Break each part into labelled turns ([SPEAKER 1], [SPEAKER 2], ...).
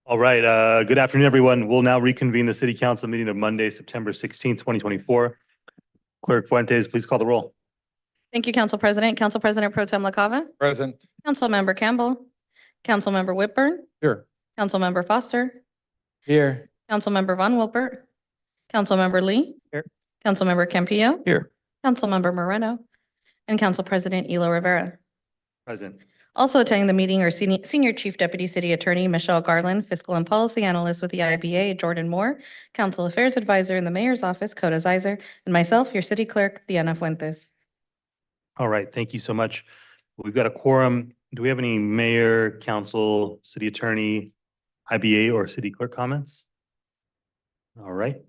[SPEAKER 1] All right, good afternoon, everyone. We'll now reconvene the City Council meeting of Monday, September 16th, 2024. Clerk Fuentes, please call the roll.
[SPEAKER 2] Thank you, Council President. Council President Pro Tem LaCava.
[SPEAKER 3] Present.
[SPEAKER 2] Councilmember Campbell. Councilmember Whitburn.
[SPEAKER 3] Here.
[SPEAKER 2] Councilmember Foster.
[SPEAKER 3] Here.
[SPEAKER 2] Councilmember Von Wilpert. Councilmember Lee.
[SPEAKER 3] Here.
[SPEAKER 2] Councilmember Campillo.
[SPEAKER 3] Here.
[SPEAKER 2] Councilmember Moreno. And Council President Elo Rivera.
[SPEAKER 1] Present.
[SPEAKER 2] Also attending the meeting are Senior Chief Deputy City Attorney Michelle Garland, Fiscal and Policy Analyst with the IBA Jordan Moore, Council Affairs Advisor in the Mayor's Office Coda Zeiser, and myself, your City Clerk Diana Fuentes.
[SPEAKER 1] All right, thank you so much. We've got a quorum. Do we have any mayor, council, city attorney, IBA, or city clerk comments? All right,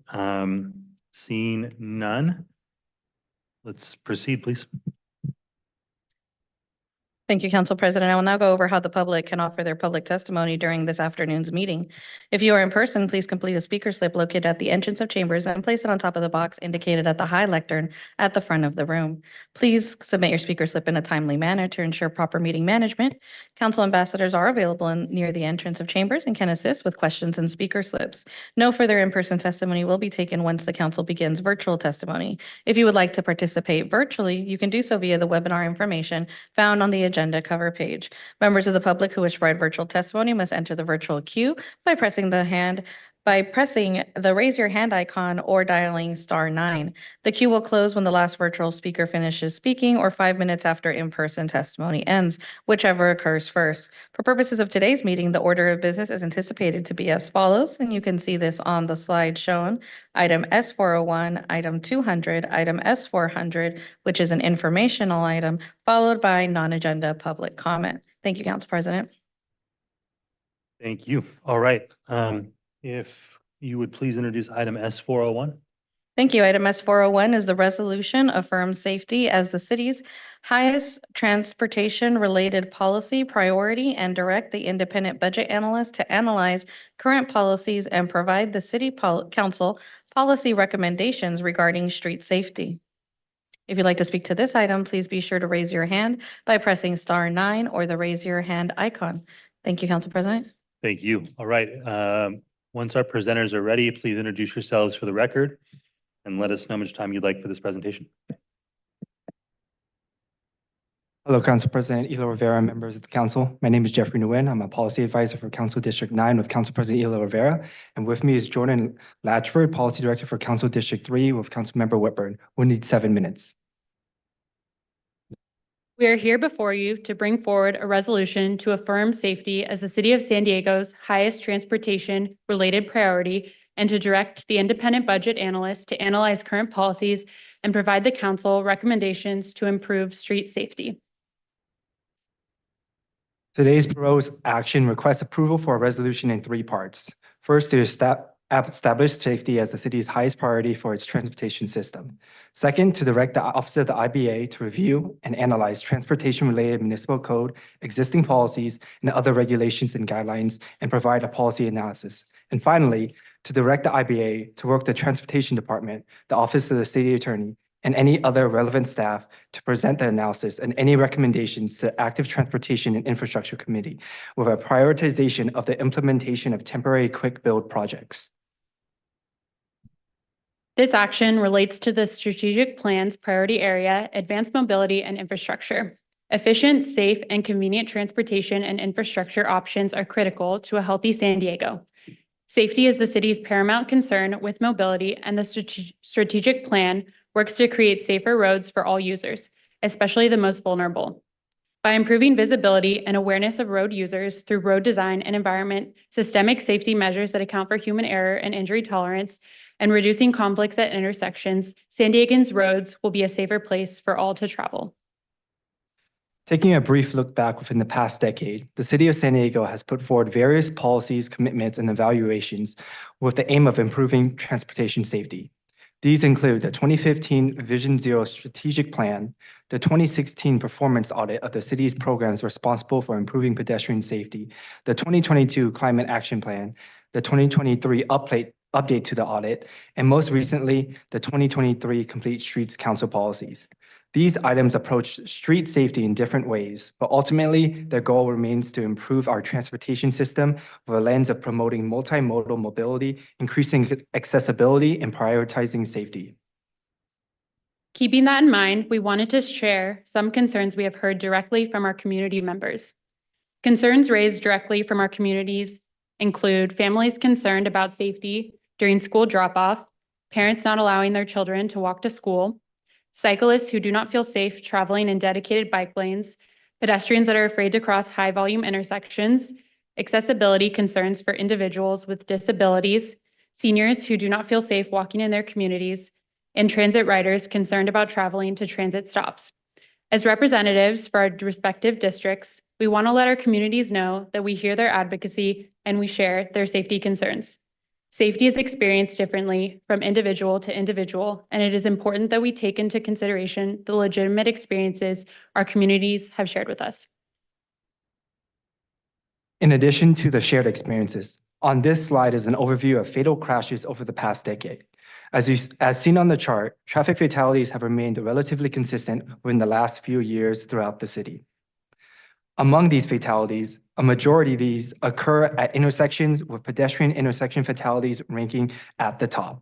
[SPEAKER 1] seeing none. Let's proceed, please.
[SPEAKER 2] Thank you, Council President. I will now go over how the public can offer their public testimony during this afternoon's meeting. If you are in person, please complete a speaker slip located at the entrance of chambers and place it on top of the box indicated at the high lectern at the front of the room. Please submit your speaker slip in a timely manner to ensure proper meeting management. Council ambassadors are available near the entrance of chambers and can assist with questions and speaker slips. No further in-person testimony will be taken once the council begins virtual testimony. If you would like to participate virtually, you can do so via the webinar information found on the agenda cover page. Members of the public who wish to provide virtual testimony must enter the virtual queue by pressing the raise your hand icon or dialing *9. The queue will close when the last virtual speaker finishes speaking or 5 minutes after in-person testimony ends, whichever occurs first. For purposes of today's meeting, the order of business is anticipated to be as follows, and you can see this on the slide shown. Item S401, item 200, item S400, which is an informational item, followed by non-agenda public comment. Thank you, Council President.
[SPEAKER 1] Thank you. All right. If you would please introduce item S401.
[SPEAKER 2] Thank you. Item S401 is the resolution affirms safety as the city's highest transportation-related policy priority and direct the independent budget analyst to analyze current policies and provide the city council policy recommendations regarding street safety. If you'd like to speak to this item, please be sure to raise your hand by pressing *9 or the raise your hand icon. Thank you, Council President.
[SPEAKER 1] Thank you. All right. Once our presenters are ready, please introduce yourselves for the record and let us know how much time you'd like for this presentation.
[SPEAKER 3] Hello, Council President Elo Rivera, members of the council. My name is Jeffrey Nguyen. I'm a policy advisor for Council District 9 with Council President Elo Rivera. And with me is Jordan Latchford, policy director for Council District 3 with Councilmember Whitburn. We'll need 7 minutes.
[SPEAKER 4] We are here before you to bring forward a resolution to affirm safety as the City of San Diego's highest transportation-related priority and to direct the independent budget analyst to analyze current policies and provide the council recommendations to improve street safety.
[SPEAKER 3] Today's proposed action requests approval for a resolution in 3 parts. First, to establish safety as the city's highest priority for its transportation system. Second, to direct the Office of the IBA to review and analyze transportation-related municipal code, existing policies, and other regulations and guidelines, and provide a policy analysis. And finally, to direct the IBA to work with the Transportation Department, the Office of the City Attorney, and any other relevant staff to present the analysis and any recommendations to Active Transportation and Infrastructure Committee with a prioritization of the implementation of temporary quick build projects.
[SPEAKER 4] This action relates to the strategic plan's priority area, advanced mobility and infrastructure. Efficient, safe, and convenient transportation and infrastructure options are critical to a healthy San Diego. Safety is the city's paramount concern with mobility, and the strategic plan works to create safer roads for all users, especially the most vulnerable. By improving visibility and awareness of road users through road design and environment, systemic safety measures that account for human error and injury tolerance, and reducing conflicts at intersections, San Diegans' roads will be a safer place for all to travel.
[SPEAKER 3] Taking a brief look back within the past decade, the City of San Diego has put forward various policies, commitments, and evaluations with the aim of improving transportation safety. These include the 2015 Vision Zero Strategic Plan, the 2016 Performance Audit of the city's programs responsible for improving pedestrian safety, the 2022 Climate Action Plan, the 2023 update to the audit, and most recently, the 2023 Complete Streets Council policies. These items approach street safety in different ways, but ultimately, their goal remains to improve our transportation system with a lens of promoting multimodal mobility, increasing accessibility, and prioritizing safety.
[SPEAKER 4] Keeping that in mind, we wanted to share some concerns we have heard directly from our community members. Concerns raised directly from our communities include families concerned about safety during school drop-off, parents not allowing their children to walk to school, cyclists who do not feel safe traveling in dedicated bike lanes, pedestrians that are afraid to cross high-volume intersections, accessibility concerns for individuals with disabilities, seniors who do not feel safe walking in their communities, and transit riders concerned about traveling to transit stops. As representatives for our respective districts, we want to let our communities know that we hear their advocacy and we share their safety concerns. Safety is experienced differently from individual to individual, and it is important that we take into consideration the legitimate experiences our communities have shared with us.
[SPEAKER 3] In addition to the shared experiences, on this slide is an overview of fatal crashes over the past decade. As seen on the chart, traffic fatalities have remained relatively consistent within the last few years throughout the city. Among these fatalities, a majority of these occur at intersections, with pedestrian intersection fatalities ranking at the top.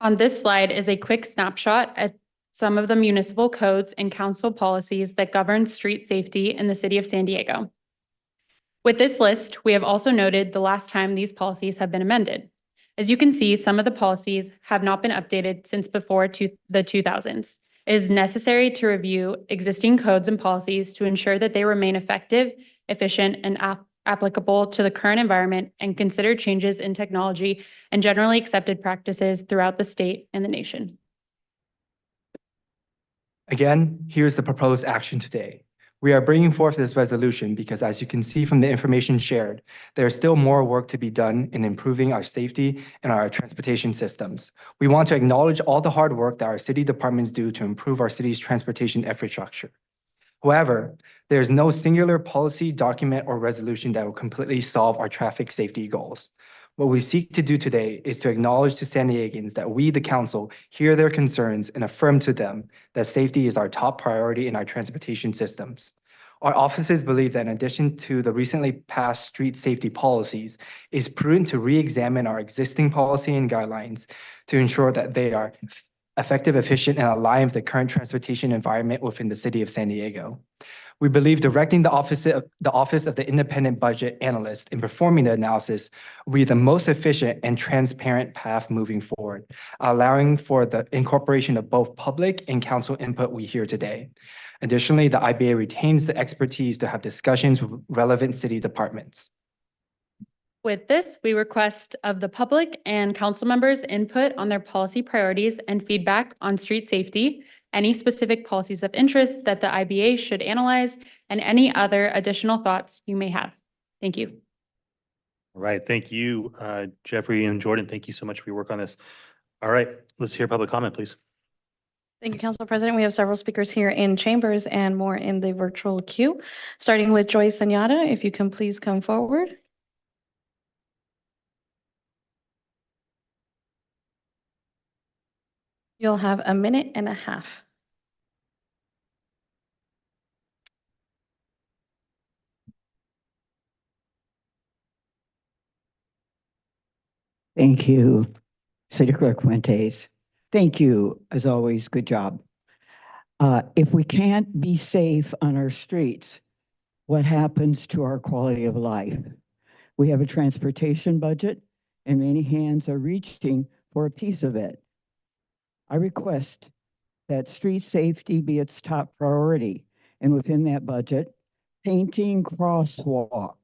[SPEAKER 4] On this slide is a quick snapshot at some of the municipal codes and council policies that govern street safety in the city of San Diego. With this list, we have also noted the last time these policies have been amended. As you can see, some of the policies have not been updated since before the 2000s. It is necessary to review existing codes and policies to ensure that they remain effective, efficient, and applicable to the current environment, and consider changes in technology and generally accepted practices throughout the state and the nation.
[SPEAKER 3] Again, here's the proposed action today. We are bringing forth this resolution because, as you can see from the information shared, there is still more work to be done in improving our safety and our transportation systems. We want to acknowledge all the hard work that our city departments do to improve our city's transportation infrastructure. However, there is no singular policy, document, or resolution that will completely solve our traffic safety goals. What we seek to do today is to acknowledge to San Diegans that we, the council, hear their concerns and affirm to them that safety is our top priority in our transportation systems. Our offices believe that in addition to the recently passed street safety policies, it's prudent to re-examine our existing policy and guidelines to ensure that they are effective, efficient, and aligned with the current transportation environment within the city of San Diego. We believe directing the Office of the Independent Budget Analyst in performing the analysis will be the most efficient and transparent path moving forward, allowing for the incorporation of both public and council input we hear today. Additionally, the IBA retains the expertise to have discussions with relevant city departments.
[SPEAKER 4] With this, we request of the public and council members input on their policy priorities and feedback on street safety, any specific policies of interest that the IBA should analyze, and any other additional thoughts you may have. Thank you.
[SPEAKER 1] All right, thank you, Jeffrey and Jordan. Thank you so much for your work on this. All right, let's hear public comment, please.
[SPEAKER 2] Thank you, Council President. We have several speakers here in chambers and more in the virtual queue. Starting with Joy Senyata, if you can please come forward. You'll have a minute and a half.
[SPEAKER 5] Thank you, City Clerk Fuentes. Thank you, as always, good job. If we can't be safe on our streets, what happens to our quality of life? We have a transportation budget, and many hands are reaching for a piece of it. I request that street safety be its top priority, and within that budget, painting crosswalks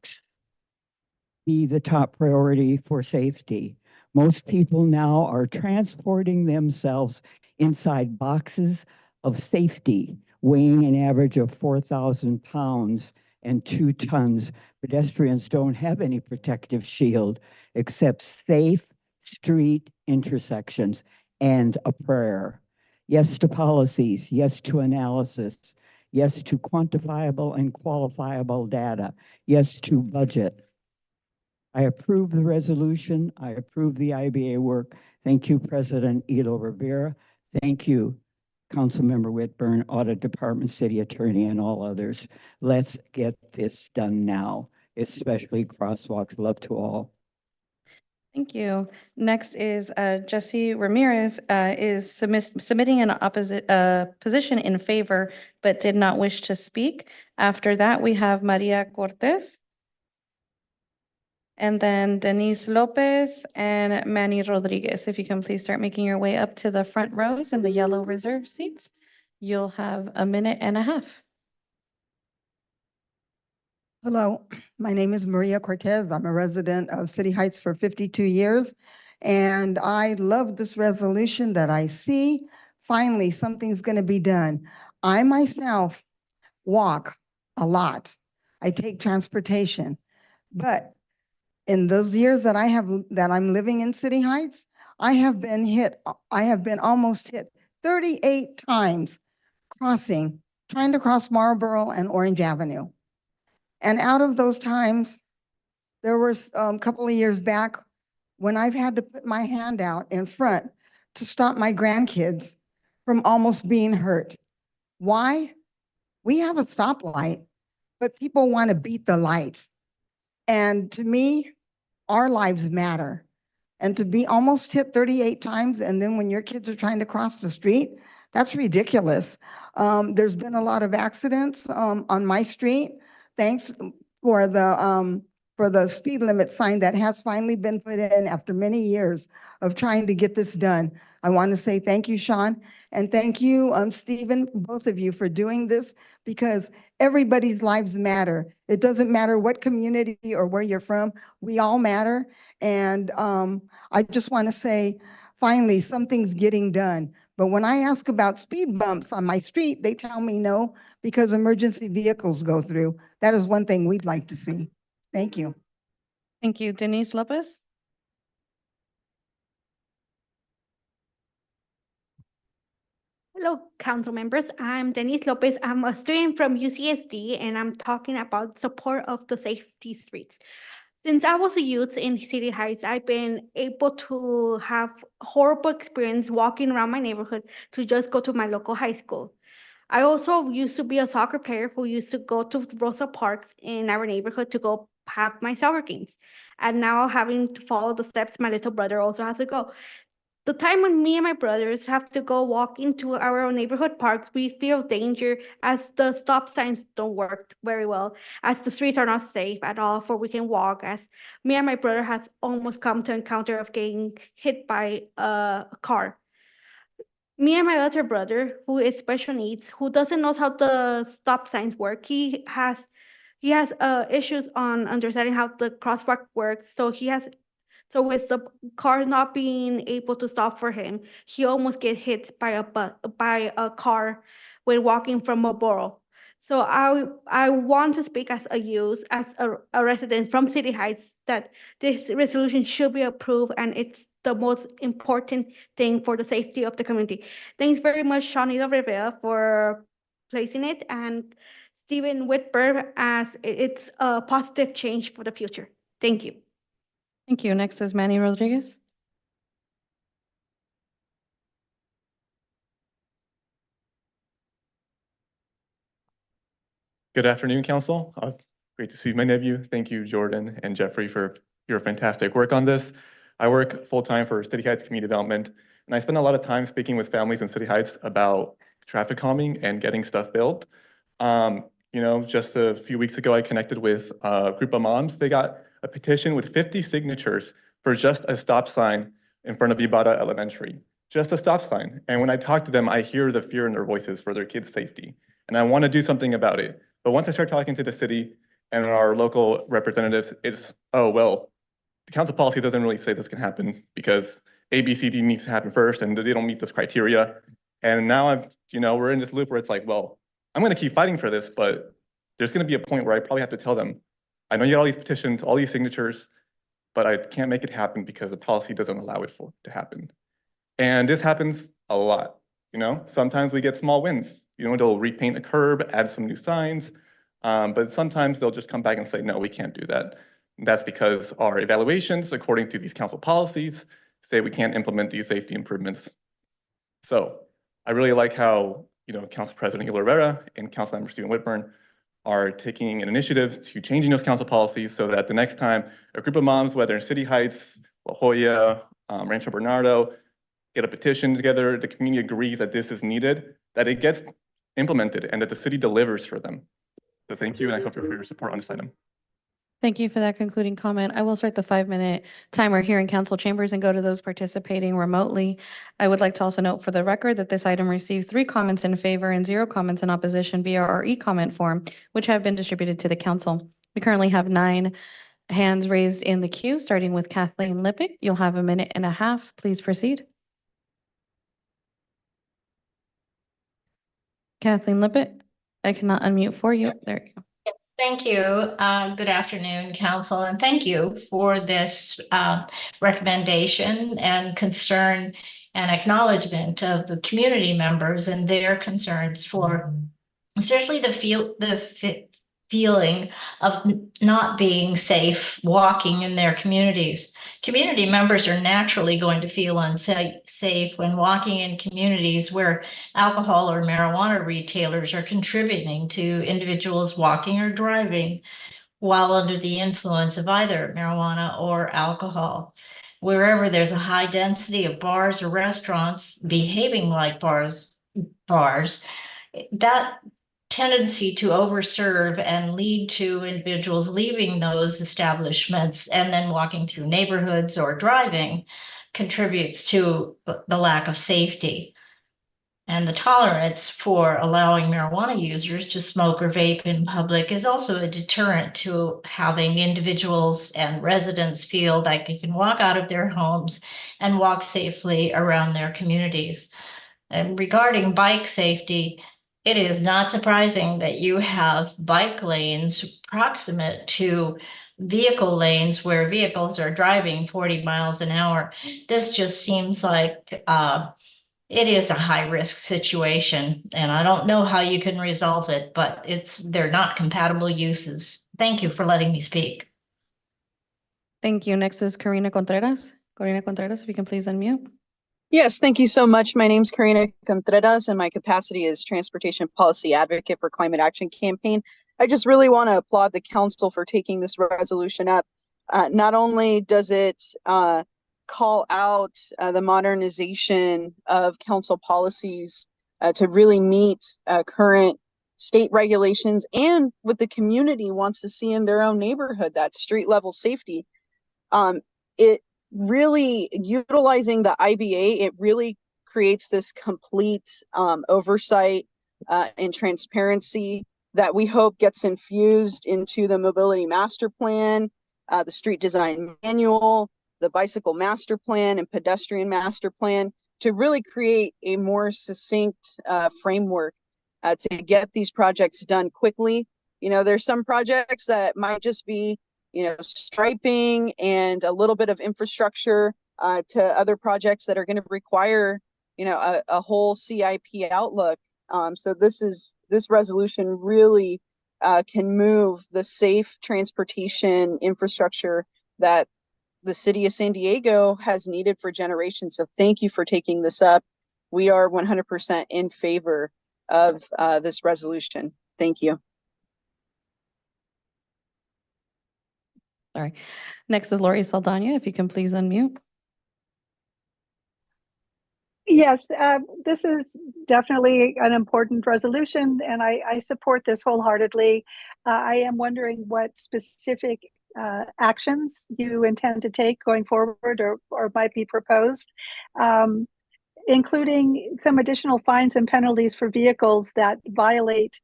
[SPEAKER 5] be the top priority for safety. Most people now are transporting themselves inside boxes of safety, weighing an average of 4,000 pounds and 2 tons. Pedestrians don't have any protective shield except safe street intersections and a prayer. Yes to policies, yes to analysis, yes to quantifiable and qualifiable data, yes to budget. I approve the resolution. I approve the IBA work. Thank you, President Elo Rivera. Thank you, Councilmember Whitburn, Audit Department, City Attorney, and all others. Let's get this done now, especially crosswalks. Love to all.
[SPEAKER 2] Thank you. Next is Jesse Ramirez is submitting an opposite position in favor, but did not wish to speak. After that, we have Maria Cortez. And then Denise Lopez and Manny Rodriguez. If you can please start making your way up to the front rows and the yellow reserve seats, you'll have a minute and a half.
[SPEAKER 6] Hello, my name is Maria Cortez. I'm a resident of City Heights for 52 years, and I love this resolution that I see. Finally, something's going to be done. I myself walk a lot. I take transportation, but in those years that I'm living in City Heights, I have been almost hit 38 times trying to cross Marlboro and Orange Avenue. And out of those times, there was a couple of years back when I've had to put my hand out in front to stop my grandkids from almost being hurt. Why? We have a stoplight, but people want to beat the lights. And to me, our lives matter. And to be almost hit 38 times, and then when your kids are trying to cross the street, that's ridiculous. There's been a lot of accidents on my street. Thanks for the speed limit sign that has finally been put in after many years of trying to get this done. I want to say thank you, Sean, and thank you, Stephen, both of you for doing this, because everybody's lives matter. It doesn't matter what community or where you're from, we all matter. And I just want to say, finally, something's getting done. But when I ask about speed bumps on my street, they tell me no, because emergency vehicles go through. That is one thing we'd like to see. Thank you.
[SPEAKER 2] Thank you. Denise Lopez?
[SPEAKER 7] Hello, council members. I'm Denise Lopez. I'm a student from UCSD, and I'm talking about support of the safety streets. Since I was a youth in City Heights, I've been able to have horrible experience walking around my neighborhood to just go to my local high school. I also used to be a soccer player who used to go to Rosa Parks in our neighborhood to go have my soccer games. And now having to follow the steps my little brother also has to go. The time when me and my brothers have to go walk into our own neighborhood parks, we feel danger as the stop signs don't work very well, as the streets are not safe at all for we can walk, as me and my brother has almost come to encounter of getting hit by a car. Me and my other brother, who is special needs, who doesn't know how the stop signs work, he has issues on understanding how the crosswalk works, so with the car not being able to stop for him, he almost get hit by a car when walking from Marlboro. So I want to speak as a youth, as a resident from City Heights, that this resolution should be approved, and it's the most important thing for the safety of the community. Thanks very much, Shawnita Rivera, for placing it, and Stephen Whitburn, as it's a positive change for the future. Thank you.
[SPEAKER 2] Thank you. Next is Manny Rodriguez.
[SPEAKER 8] Good afternoon, Council. Great to see many of you. Thank you, Jordan and Jeffrey, for your fantastic work on this. I work full-time for City Heights Community Development, and I spend a lot of time speaking with families in City Heights about traffic calming and getting stuff built. Just a few weeks ago, I connected with a group of moms. They got a petition with 50 signatures for just a stop sign in front of JDATA Elementary. Just a stop sign. And when I talk to them, I hear the fear in their voices for their kids' safety. And I want to do something about it. But once I start talking to the city and our local representatives, it's, oh, well, the council policy doesn't really say this can happen because A, B, C, D needs to happen first, and they don't meet this criteria. And now we're in this loop where it's like, well, I'm going to keep fighting for this, but there's going to be a point where I probably have to tell them, I know you got all these petitions, all these signatures, but I can't make it happen because the policy doesn't allow it to happen. And this happens a lot. Sometimes we get small wins. They'll repaint a curb, add some new signs, but sometimes they'll just come back and say, no, we can't do that. That's because our evaluations, according to these council policies, say we can't implement these safety improvements. So I really like how, Council President Gil Rivera and Councilmember Stephen Whitburn are taking an initiative to changing those council policies so that the next time a group of moms, whether in City Heights, La Jolla, Rancho Bernardo, get a petition together, the community agrees that this is needed, that it gets implemented and that the city delivers for them. So thank you, and I hope for your support on this item.
[SPEAKER 2] Thank you for that concluding comment. I will start the 5-minute timer here in council chambers and go to those participating remotely. I would like to also note for the record that this item received 3 comments in favor and 0 comments in opposition via our e-comment form, which have been distributed to the council. We currently have 9 hands raised in the queue, starting with Kathleen Lippitt. You'll have 1.5 minutes. Please proceed. Kathleen Lippitt, I cannot unmute for you. There you go.
[SPEAKER 9] Yes, thank you. Good afternoon, Council, and thank you for this recommendation and concern and acknowledgement of the community members and their concerns for especially the feeling of not being safe walking in their communities. Community members are naturally going to feel unsafe when walking in communities where alcohol or marijuana retailers are contributing to individuals walking or driving while under the influence of either marijuana or alcohol. Wherever there's a high density of bars or restaurants behaving like bars, that tendency to overserve and lead to individuals leaving those establishments and then walking through neighborhoods or driving contributes to the lack of safety. And the tolerance for allowing marijuana users to smoke or vape in public is also a deterrent to having individuals and residents feel like they can walk out of their homes and walk safely around their communities. And regarding bike safety, it is not surprising that you have bike lanes proximate to vehicle lanes where vehicles are driving 40 miles an hour. This just seems like it is a high-risk situation, and I don't know how you can resolve it, but they're not compatible uses. Thank you for letting me speak.
[SPEAKER 2] Thank you. Next is Karina Contreras. Karina Contreras, if you can please unmute.
[SPEAKER 10] Yes, thank you so much. My name's Karina Contreras, and my capacity is Transportation Policy Advocate for Climate Action Campaign. I just really want to applaud the council for taking this resolution up. Not only does it call out the modernization of council policies to really meet current state regulations and what the community wants to see in their own neighborhood, that street level safety. It really, utilizing the IBA, it really creates this complete oversight and transparency that we hope gets infused into the mobility master plan, the street design manual, the bicycle master plan, and pedestrian master plan, to really create a more succinct framework to get these projects done quickly. There's some projects that might just be striping and a little bit of infrastructure to other projects that are going to require, a whole CIP outlook. So this resolution really can move the safe transportation infrastructure that the city of San Diego has needed for generations. So thank you for taking this up. We are 100% in favor of this resolution. Thank you.
[SPEAKER 2] Sorry. Next is Lori Saldana, if you can please unmute.
[SPEAKER 11] Yes, this is definitely an important resolution, and I support this wholeheartedly. I am wondering what specific actions you intend to take going forward or might be proposed, including some additional fines and penalties for vehicles that violate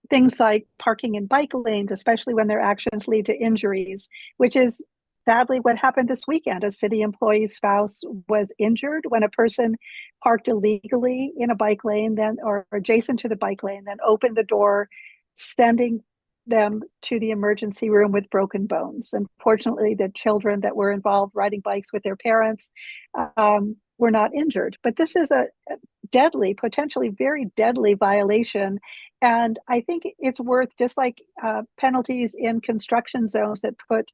[SPEAKER 11] things like parking in bike lanes, especially when their actions lead to injuries, which is sadly what happened this weekend. A city employee's spouse was injured when a person parked illegally in a bike lane, or adjacent to the bike lane, then opened the door, sending them to the emergency room with broken bones. Unfortunately, the children that were involved riding bikes with their parents were not injured. But this is deadly, potentially very deadly violation. And I think it's worth, just like penalties in construction zones that put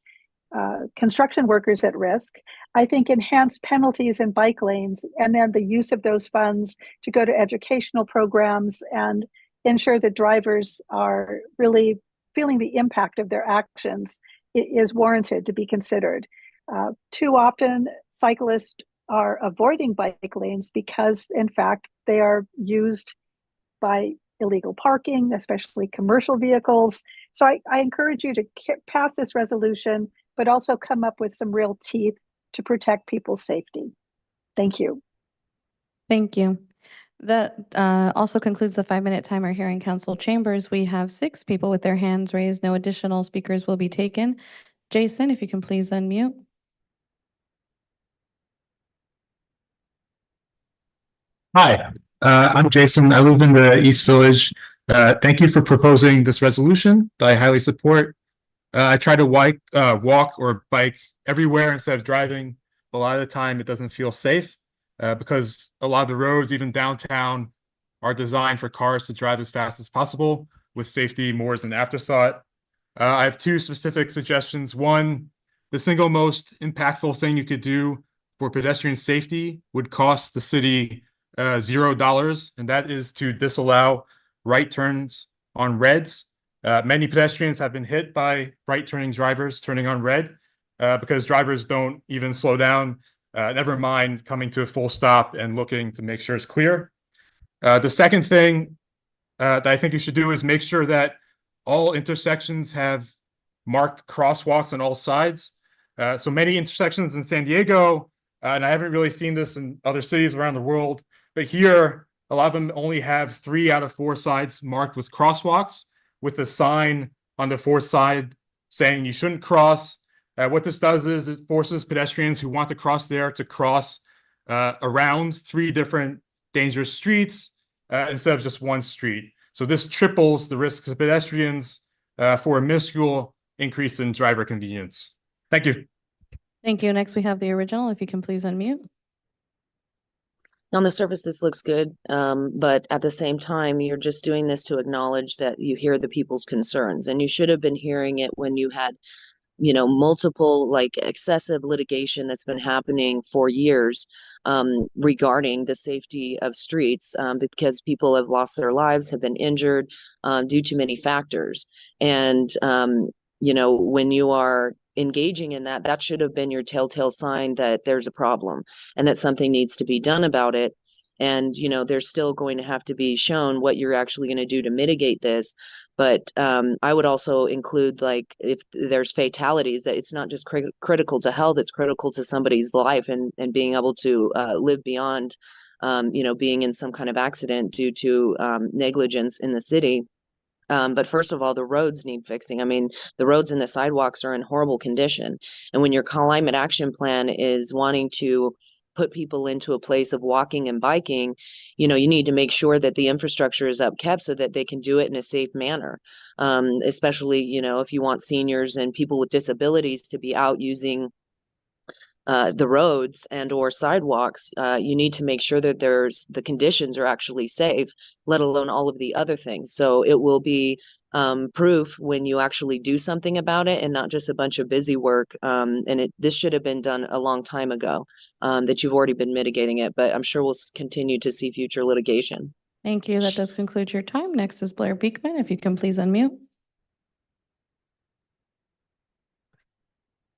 [SPEAKER 11] construction workers at risk, I think enhanced penalties in bike lanes, and then the use of those funds to go to educational programs and ensure that drivers are really feeling the impact of their actions is warranted to be considered. Too often, cyclists are avoiding bike lanes because, in fact, they are used by illegal parking, especially commercial vehicles. So I encourage you to pass this resolution, but also come up with some real teeth to protect people's safety. Thank you.
[SPEAKER 2] Thank you. That also concludes the 5-minute timer here in council chambers. We have 6 people with their hands raised. No additional speakers will be taken. Jason, if you can please unmute.
[SPEAKER 12] Hi, I'm Jason. I live in the East Village. Thank you for proposing this resolution that I highly support. I try to walk or bike everywhere instead of driving. A lot of the time it doesn't feel safe because a lot of the roads, even downtown, are designed for cars to drive as fast as possible, with safety more as an afterthought. I have 2 specific suggestions. One, the single most impactful thing you could do for pedestrian safety would cost the city $0, and that is to disallow right turns on reds. Many pedestrians have been hit by right-turning drivers turning on red because drivers don't even slow down, never mind coming to a full stop and looking to make sure it's clear. The second thing that I think you should do is make sure that all intersections have marked crosswalks on all sides. So many intersections in San Diego, and I haven't really seen this in other cities around the world, but here, a lot of them only have 3 out of 4 sides marked with crosswalks, with a sign on the 4th side saying you shouldn't cross. What this does is it forces pedestrians who want to cross there to cross around 3 different dangerous streets instead of just one street. So this triples the risk to pedestrians for a minuscule increase in driver convenience. Thank you.
[SPEAKER 2] Thank you. Next, we have the original. If you can please unmute.
[SPEAKER 13] On the surface, this looks good, but at the same time, you're just doing this to acknowledge that you hear the people's concerns, and you should have been hearing it when you had, multiple excessive litigation that's been happening for years regarding the safety of streets because people have lost their lives, have been injured due to many factors. And, when you are engaging in that, that should have been your telltale sign that there's a problem and that something needs to be done about it. And, there's still going to have to be shown what you're actually going to do to mitigate this. But I would also include, if there's fatalities, that it's not just critical to health, it's critical to somebody's life and being able to live beyond, being in some kind of accident due to negligence in the city. But first of all, the roads need fixing. I mean, the roads and the sidewalks are in horrible condition. And when your climate action plan is wanting to put people into a place of walking and biking, you need to make sure that the infrastructure is upkept so that they can do it in a safe manner. Especially, if you want seniors and people with disabilities to be out using the roads and or sidewalks, you need to make sure that the conditions are actually safe, let alone all of the other things. So it will be proof when you actually do something about it and not just a bunch of busy work. And this should have been done a long time ago, that you've already been mitigating it, but I'm sure we'll continue to see future litigation.
[SPEAKER 2] Thank you. That does conclude your time. Next is Blair Beekman. If you can please unmute.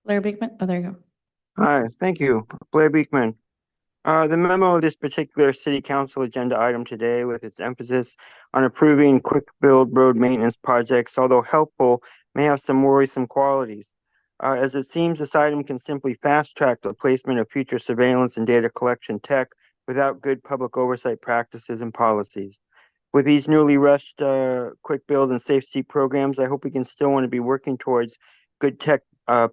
[SPEAKER 2] Blair Beekman. Oh, there you go.
[SPEAKER 14] Hi, thank you. Blair Beekman. The memo of this particular city council agenda item today, with its emphasis on approving quick build road maintenance projects, although helpful, may have some worrisome qualities. As it seems this item can simply fast track the placement of future surveillance and data collection tech without good public oversight practices and policies. With these newly rushed quick build and safe seat programs, I hope we can still want to be working towards good tech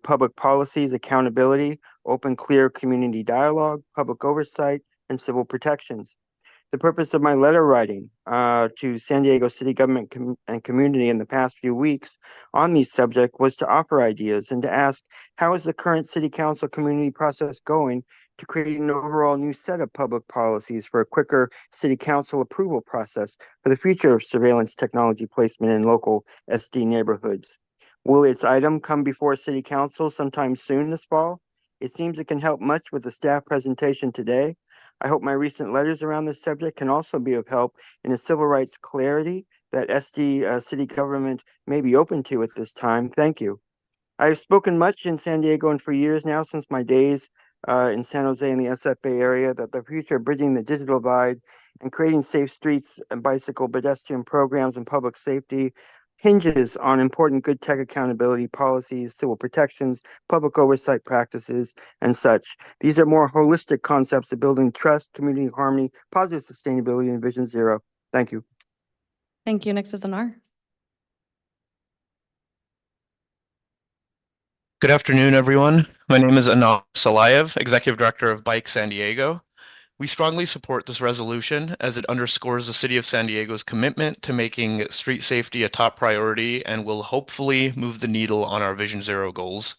[SPEAKER 14] public policies, accountability, open, clear community dialogue, public oversight, and civil protections. The purpose of my letter writing to San Diego city government and community in the past few weeks on these subjects was to offer ideas and to ask, how is the current city council community process going to create an overall new set of public policies for a quicker city council approval process for the future of surveillance technology placement in local SD neighborhoods. Will its item come before city council sometime soon this fall? It seems it can help much with the staff presentation today. I hope my recent letters around this subject can also be of help in the civil rights clarity that SD city government may be open to at this time. Thank you. I've spoken much in San Diego and for years now since my days in San Jose and the SFA area that the future of bridging the digital divide and creating safe streets and bicycle pedestrian programs and public safety hinges on important good tech accountability policies, civil protections, public oversight practices, and such. These are more holistic concepts of building trust, community harmony, positive sustainability, and Vision Zero. Thank you.
[SPEAKER 2] Thank you. Next is Anar.
[SPEAKER 15] Good afternoon, everyone. My name is Anar Salayev, Executive Director of Bike San Diego. We strongly support this resolution as it underscores the City of San Diego's commitment to making street safety a top priority and will hopefully move the needle on our Vision Zero goals.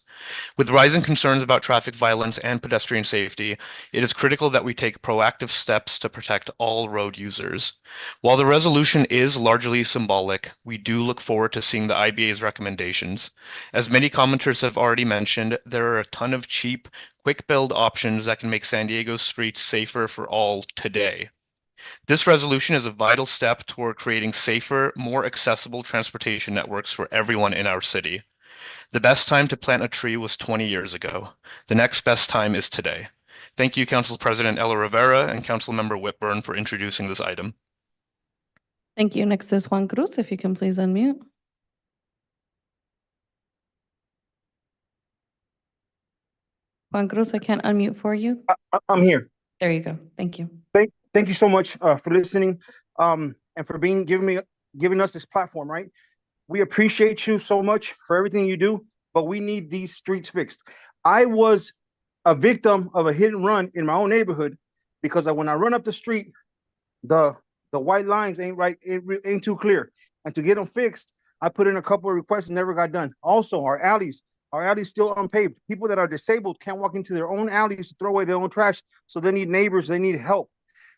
[SPEAKER 15] With rising concerns about traffic violence and pedestrian safety, it is critical that we take proactive steps to protect all road users. While the resolution is largely symbolic, we do look forward to seeing the IBA's recommendations. As many commenters have already mentioned, there are a ton of cheap, quick build options that can make San Diego's streets safer for all today. This resolution is a vital step toward creating safer, more accessible transportation networks for everyone in our city. The best time to plant a tree was 20 years ago. The next best time is today. Thank you, Council President Ella Rivera and Councilmember Whitburn for introducing this item.
[SPEAKER 2] Thank you. Next is Juan Cruz, if you can please unmute. Juan Cruz, I can't unmute for you.
[SPEAKER 16] I'm here.
[SPEAKER 2] There you go. Thank you.
[SPEAKER 16] Thank you so much for listening and for giving us this platform, right? We appreciate you so much for everything you do, but we need these streets fixed. I was a victim of a hit and run in my own neighborhood because when I run up the street, the white lines ain't right, ain't too clear. And to get them fixed, I put in a couple of requests and never got done. Also, our alleys still unpaved. People that are disabled can't walk into their own alleys to throw away their own trash. So they need neighbors, they need help.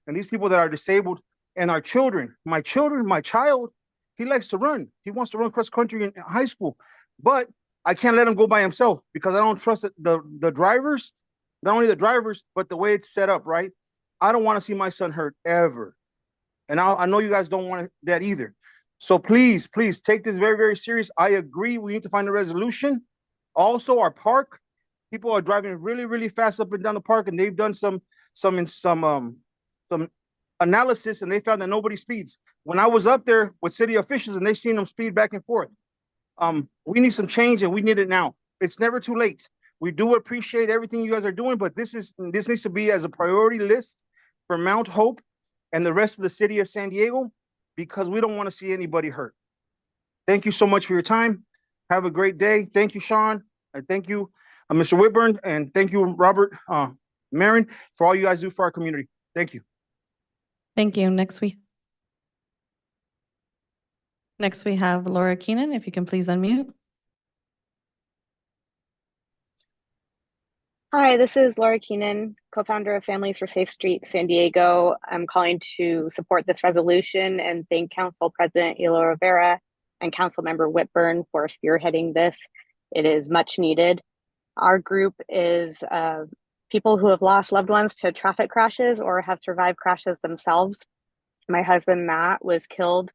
[SPEAKER 16] And these people that are disabled and our children, my child, he likes to run. He wants to run cross country in high school, but I can't let him go by himself because I don't trust the drivers, not only the drivers, but the way it's set up, right? I don't want to see my son hurt ever. And I know you guys don't want that either. So please take this very, very serious. I agree. We need to find a resolution. Also, our park, people are driving really, really fast up and down the park, and they've done some analysis, and they found that nobody speeds. When I was up there with city officials and they seen them speed back and forth, we need some change and we need it now. It's never too late. We do appreciate everything you guys are doing, but this needs to be as a priority list for Mount Hope and the rest of the city of San Diego, because we don't want to see anybody hurt. Thank you so much for your time. Have a great day. Thank you, Sean. And thank you, Mr. Whitburn. And thank you, Robert Marin, for all you guys do for our community. Thank you.
[SPEAKER 2] Thank you. Next we have Laura Keenan, if you can please unmute.
[SPEAKER 17] Hi, this is Laura Keenan, co-founder of Families for Safe Streets San Diego. I'm calling to support this resolution and thank Council President Ela Rivera and Councilmember Whitburn for spearheading this. It is much needed. Our group is people who have lost loved ones to traffic crashes or have survived crashes themselves. My husband, Matt, was killed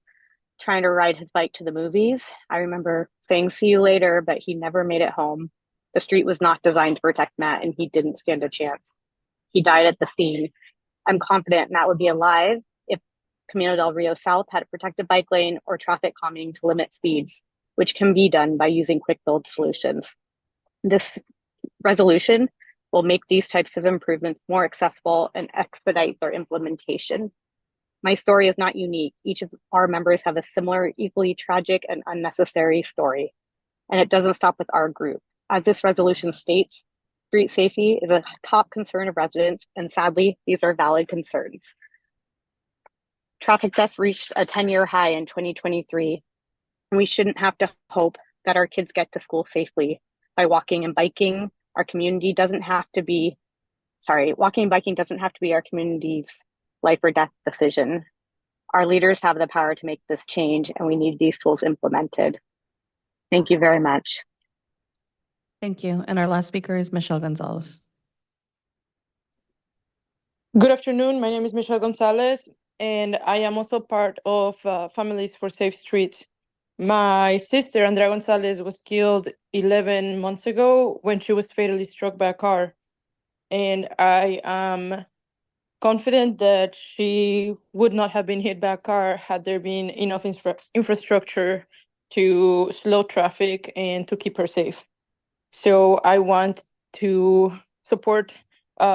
[SPEAKER 17] trying to ride his bike to the movies. I remember saying, "See you later," but he never made it home. The street was not designed to protect Matt, and he didn't stand a chance. He died at the scene. I'm confident Matt would be alive if Camino del Rio South had a protected bike lane or traffic calming to limit speeds, which can be done by using quick build solutions. This resolution will make these types of improvements more accessible and expedite their implementation. My story is not unique. Each of our members have a similar, equally tragic and unnecessary story. And it doesn't stop with our group. As this resolution states, street safety is a top concern of residents, and sadly, these are valid concerns. Traffic deaths reached a 10-year high in 2023, and we shouldn't have to hope that our kids get to school safely by walking and biking. Our community doesn't have to be walking and biking doesn't have to be our community's life or death decision. Our leaders have the power to make this change, and we need these tools implemented. Thank you very much.
[SPEAKER 2] Thank you. And our last speaker is Michelle Gonzalez.
[SPEAKER 18] Good afternoon. My name is Michelle Gonzalez, and I am also part of Families for Safe Streets. My sister, Andrea Gonzalez, was killed 11 months ago when she was fatally struck by a car. And I am confident that she would not have been hit by a car had there been enough infrastructure to slow traffic and to keep her safe. So I want to support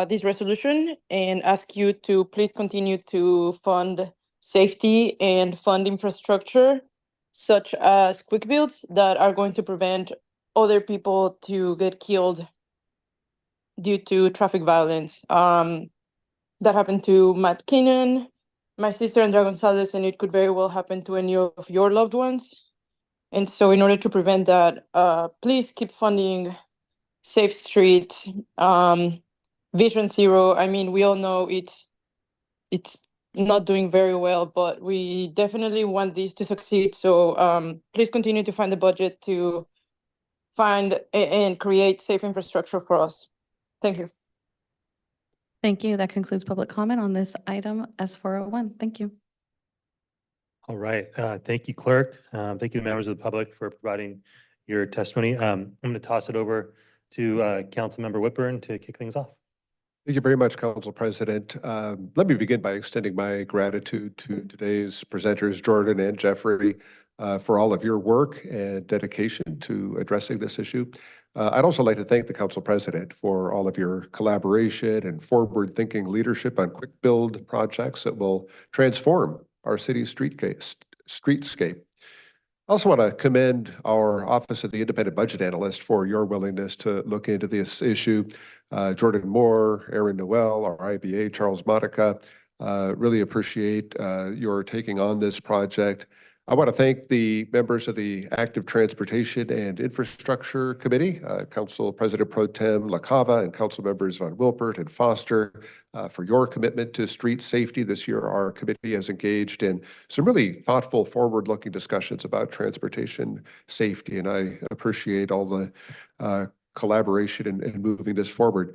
[SPEAKER 18] this resolution and ask you to please continue to fund safety and fund infrastructure, such as quick builds that are going to prevent other people to get killed due to traffic violence. That happened to Matt Keenan, my sister Andrea Gonzalez, and it could very well happen to any of your loved ones. And so in order to prevent that, please keep funding Safe Streets, Vision Zero. I mean, we all know it's not doing very well, but we definitely want this to succeed. So please continue to find the budget to find and create safe infrastructure for us. Thank you.
[SPEAKER 2] Thank you. That concludes public comment on this item S401. Thank you.
[SPEAKER 1] All right. Thank you, clerk. Thank you, members of the public, for providing your testimony. I'm going to toss it over to Councilmember Whitburn to kick things off.
[SPEAKER 19] Thank you very much, Council President. Let me begin by extending my gratitude to today's presenters, Jordan and Jeffrey, for all of your work and dedication to addressing this issue. I'd also like to thank the Council President for all of your collaboration and forward-thinking leadership on quick build projects that will transform our city's streetscape. I also want to commend our Office of the Independent Budget Analyst for your willingness to look into this issue. Jordan Moore, Aaron Noel, our IBA, Charles Monica, really appreciate your taking on this project. I want to thank the members of the Active Transportation and Infrastructure Committee, Council President Pro Tem LaCava and Council members Von Wilpert and Foster, for your commitment to street safety. This year, our committee has engaged in some really thoughtful, forward-looking discussions about transportation safety, and I appreciate all the collaboration in moving this forward.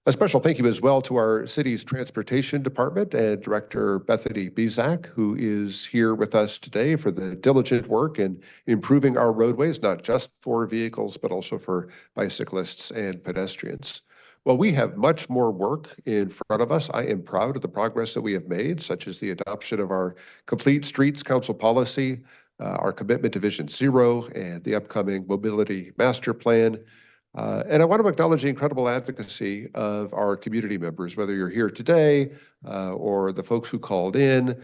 [SPEAKER 19] A special thank you as well to our city's transportation department and Director Bethany Bizak, who is here with us today for the diligent work in improving our roadways, not just for vehicles, but also for bicyclists and pedestrians. While we have much more work in front of us, I am proud of the progress that we have made, such as the adoption of our Complete Streets Council policy, our commitment to Vision Zero, and the upcoming Mobility Master Plan. And I want to acknowledge the incredible advocacy of our community members, whether you're here today or the folks who called in,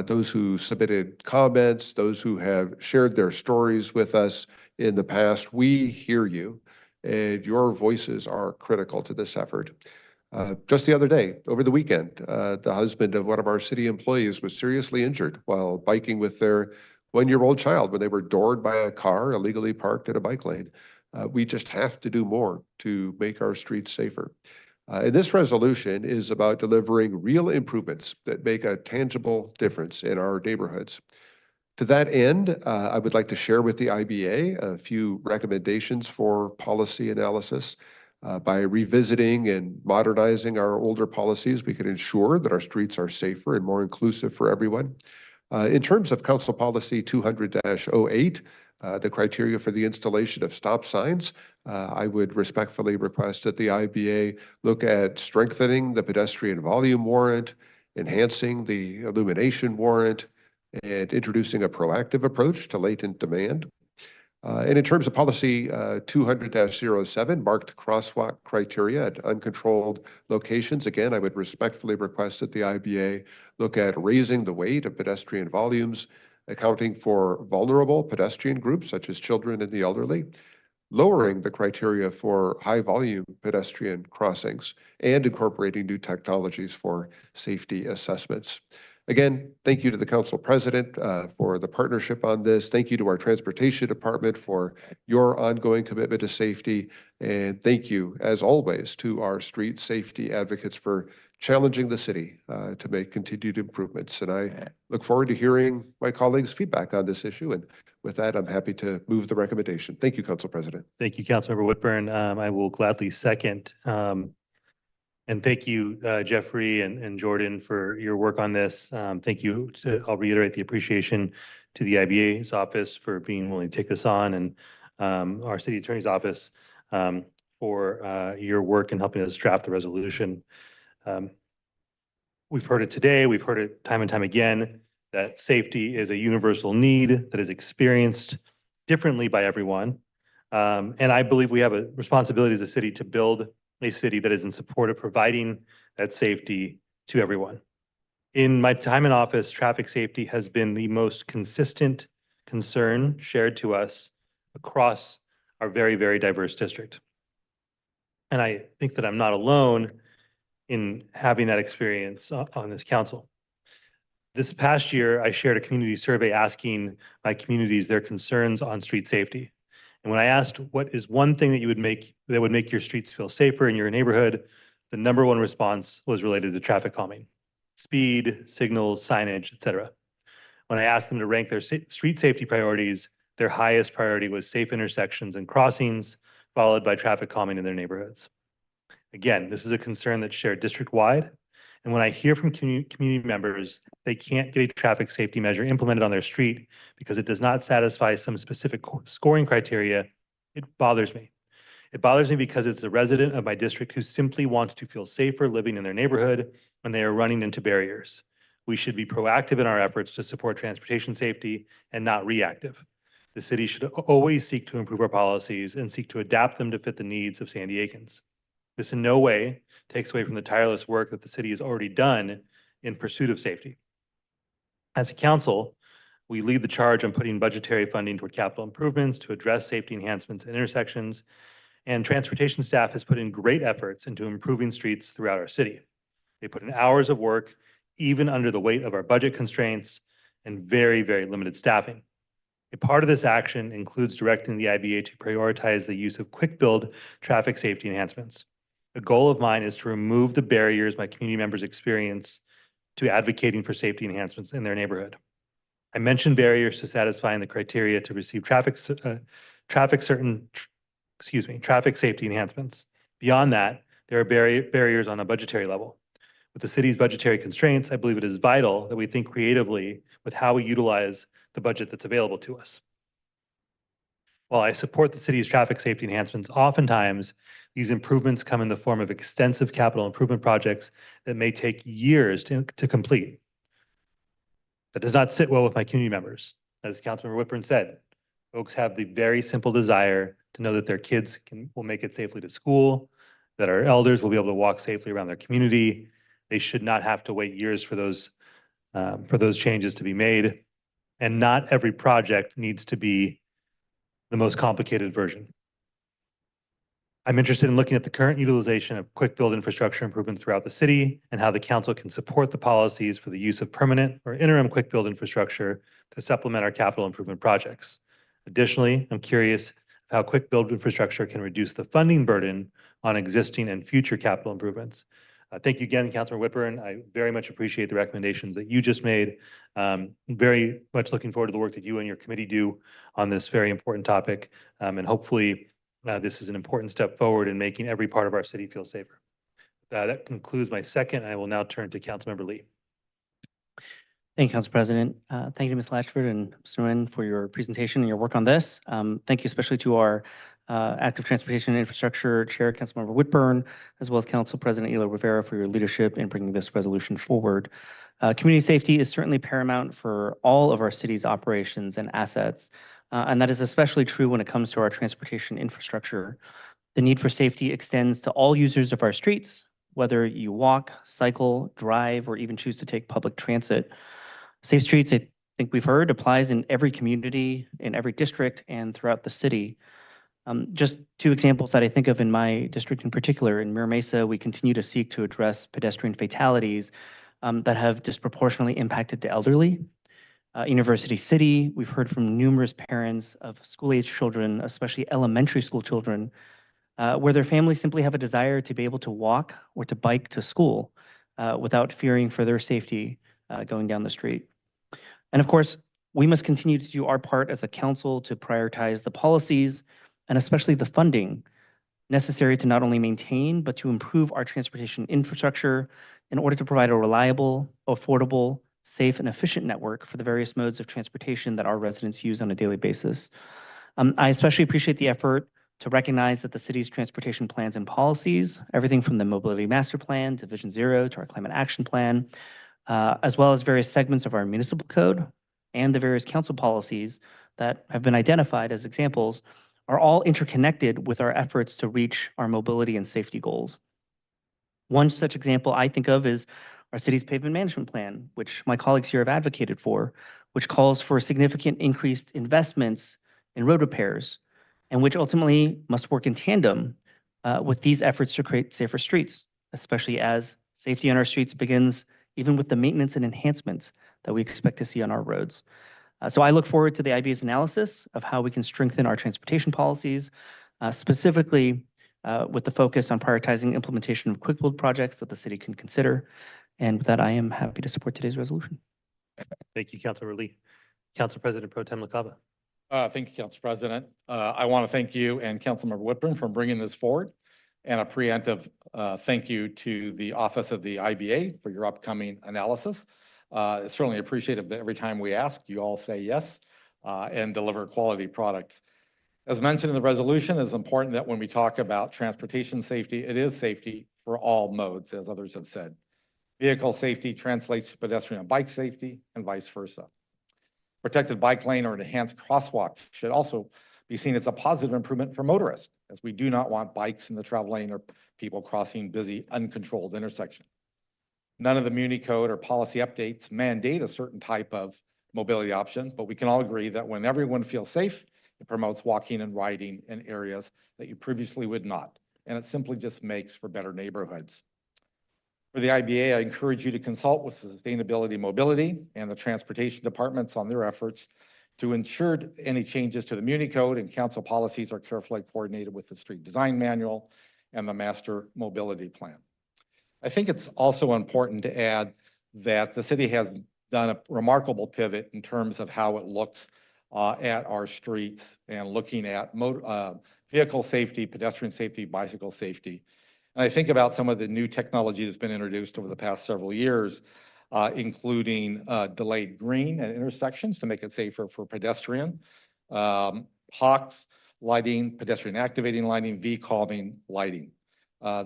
[SPEAKER 19] those who submitted comments, those who have shared their stories with us in the past. We hear you, and your voices are critical to this effort. Just the other day, over the weekend, the husband of one of our city employees was seriously injured while biking with their one-year-old child when they were doored by a car illegally parked in a bike lane. We just have to do more to make our streets safer. And this resolution is about delivering real improvements that make a tangible difference in our neighborhoods. To that end, I would like to share with the IBA a few recommendations for policy analysis. By revisiting and modernizing our older policies, we can ensure that our streets are safer and more inclusive for everyone. In terms of Council Policy 200-08, the criteria for the installation of stop signs, I would respectfully request that the IBA look at strengthening the pedestrian volume warrant, enhancing the illumination warrant, and introducing a proactive approach to latent demand. And in terms of policy 200-07, marked crosswalk criteria at uncontrolled locations, again, I would respectfully request that the IBA look at raising the weight of pedestrian volumes, accounting for vulnerable pedestrian groups such as children and the elderly, lowering the criteria for high-volume pedestrian crossings, and incorporating new technologies for safety assessments. Again, thank you to the council president for the partnership on this. Thank you to our transportation department for your ongoing commitment to safety. And thank you, as always, to our street safety advocates for challenging the city to make continued improvements. And I look forward to hearing my colleagues' feedback on this issue. And with that, I'm happy to move the recommendation. Thank you, Council President.
[SPEAKER 1] Thank you, Councilmember Whitburn. I will gladly second. And thank you, Jeffrey and Jordan, for your work on this. Thank you. I'll reiterate the appreciation to the IBA's office for being willing to take this on, and our city attorney's office for your work in helping us draft the resolution. We've heard it today. We've heard it time and time again that safety is a universal need that is experienced differently by everyone. And I believe we have a responsibility as a city to build a city that is in support of providing that safety to everyone. In my time in office, traffic safety has been the most consistent concern shared to us across our very, very diverse district. And I think that I'm not alone in having that experience on this council. This past year, I shared a community survey asking my communities their concerns on street safety. And when I asked what is one thing that would make your streets feel safer in your neighborhood, the number one response was related to traffic calming, speed, signals, signage, etc. When I asked them to rank their street safety priorities, their highest priority was safe intersections and crossings, followed by traffic calming in their neighborhoods. Again, this is a concern that's shared district-wide. And when I hear from community members they can't get a traffic safety measure implemented on their street because it does not satisfy some specific scoring criteria, it bothers me. It bothers me because it's a resident of my district who simply wants to feel safer living in their neighborhood when they are running into barriers. We should be proactive in our efforts to support transportation safety and not reactive. The city should always seek to improve our policies and seek to adapt them to fit the needs of San Diegans. This in no way takes away from the tireless work that the city has already done in pursuit of safety. As a council, we lead the charge on putting budgetary funding toward capital improvements to address safety enhancements and intersections, and transportation staff has put in great efforts into improving streets throughout our city. They put in hours of work, even under the weight of our budget constraints and very, very limited staffing. A part of this action includes directing the IBA to prioritize the use of quick-build traffic safety enhancements. A goal of mine is to remove the barriers my community members experience to advocating for safety enhancements in their neighborhood. I mentioned barriers to satisfying the criteria to receive traffic safety enhancements. Beyond that, there are barriers on a budgetary level. With the city's budgetary constraints, I believe it is vital that we think creatively with how we utilize the budget that's available to us. While I support the city's traffic safety enhancements, oftentimes these improvements come in the form of extensive capital improvement projects that may take years to complete. That does not sit well with my community members. As Councilmember Whitburn said, folks have the very simple desire to know that their kids will make it safely to school, that our elders will be able to walk safely around their community. They should not have to wait years for those changes to be made. And not every project needs to be the most complicated version. I'm interested in looking at the current utilization of quick build infrastructure improvements throughout the city and how the council can support the policies for the use of permanent or interim quick build infrastructure to supplement our capital improvement projects. Additionally, I'm curious how quick build infrastructure can reduce the funding burden on existing and future capital improvements. Thank you again, Councilor Whitburn. I very much appreciate the recommendations that you just made. Very much looking forward to the work that you and your committee do on this very important topic. And hopefully this is an important step forward in making every part of our city feel safer. That concludes my second. I will now turn to Councilmember Lee.
[SPEAKER 20] Thank you, Council President. Thank you, Ms. Latchford and Mr. Nguyen for your presentation and your work on this. Thank you especially to our Active Transportation and Infrastructure Chair, Councilmember Whitburn, as well as Council President Ela Rivera for your leadership in bringing this resolution forward. Community safety is certainly paramount for all of our city's operations and assets, and that is especially true when it comes to our transportation infrastructure. The need for safety extends to all users of our streets, whether you walk, cycle, drive, or even choose to take public transit. Safe streets, I think we've heard, applies in every community, in every district, and throughout the city. Just two examples that I think of in my district in particular. In Mira Mesa, we continue to seek to address pedestrian fatalities that have disproportionately impacted the elderly. University City, we've heard from numerous parents of school-age children, especially elementary school children, where their families simply have a desire to be able to walk or to bike to school without fearing for their safety going down the street. And of course, we must continue to do our part as a council to prioritize the policies and especially the funding necessary to not only maintain, but to improve our transportation infrastructure in order to provide a reliable, affordable, safe, and efficient network for the various modes of transportation that our residents use on a daily basis. I especially appreciate the effort to recognize that the city's transportation plans and policies, everything from the Mobility Master Plan to Vision Zero to our Climate Action Plan, as well as various segments of our municipal code and the various council policies that have been identified as examples, are all interconnected with our efforts to reach our mobility and safety goals. One such example I think of is our city's pavement management plan, which my colleagues here have advocated for, which calls for significant increased investments in road repairs, and which ultimately must work in tandem with these efforts to create safer streets, especially as safety on our streets begins even with the maintenance and enhancements that we expect to see on our roads. So I look forward to the IBA's analysis of how we can strengthen our transportation policies, specifically with the focus on prioritizing implementation of quick build projects that the city can consider. And with that, I am happy to support today's resolution.
[SPEAKER 1] Thank you, Councilor Lee. Council President Pro Tem LaCava.
[SPEAKER 21] Thank you, Council President. I want to thank you and Councilmember Whitburn for bringing this forward, and a preemptive thank you to the Office of the IBA for your upcoming analysis. It's certainly appreciated that every time we ask, you all say yes and deliver quality products. As mentioned in the resolution, it's important that when we talk about transportation safety, it is safety for all modes, as others have said. Vehicle safety translates to pedestrian and bike safety and vice versa. Protected bike lane or an enhanced crosswalk should also be seen as a positive improvement for motorists, as we do not want bikes in the travel lane or people crossing busy, uncontrolled intersections. None of the Muni Code or policy updates mandate a certain type of mobility option, but we can all agree that when everyone feels safe, it promotes walking and riding in areas that you previously would not, and it simply just makes for better neighborhoods. For the IBA, I encourage you to consult with Sustainability Mobility and the transportation departments on their efforts to ensure any changes to the Muni Code and council policies are carefully coordinated with the Street Design Manual and the Master Mobility Plan. I think it's also important to add that the city has done a remarkable pivot in terms of how it looks at our streets and looking at vehicle safety, pedestrian safety, bicycle safety. And I think about some of the new technology that's been introduced over the past several years, including delayed green at intersections to make it safer for pedestrian, HOCs lighting, pedestrian activating lighting, V-calming lighting.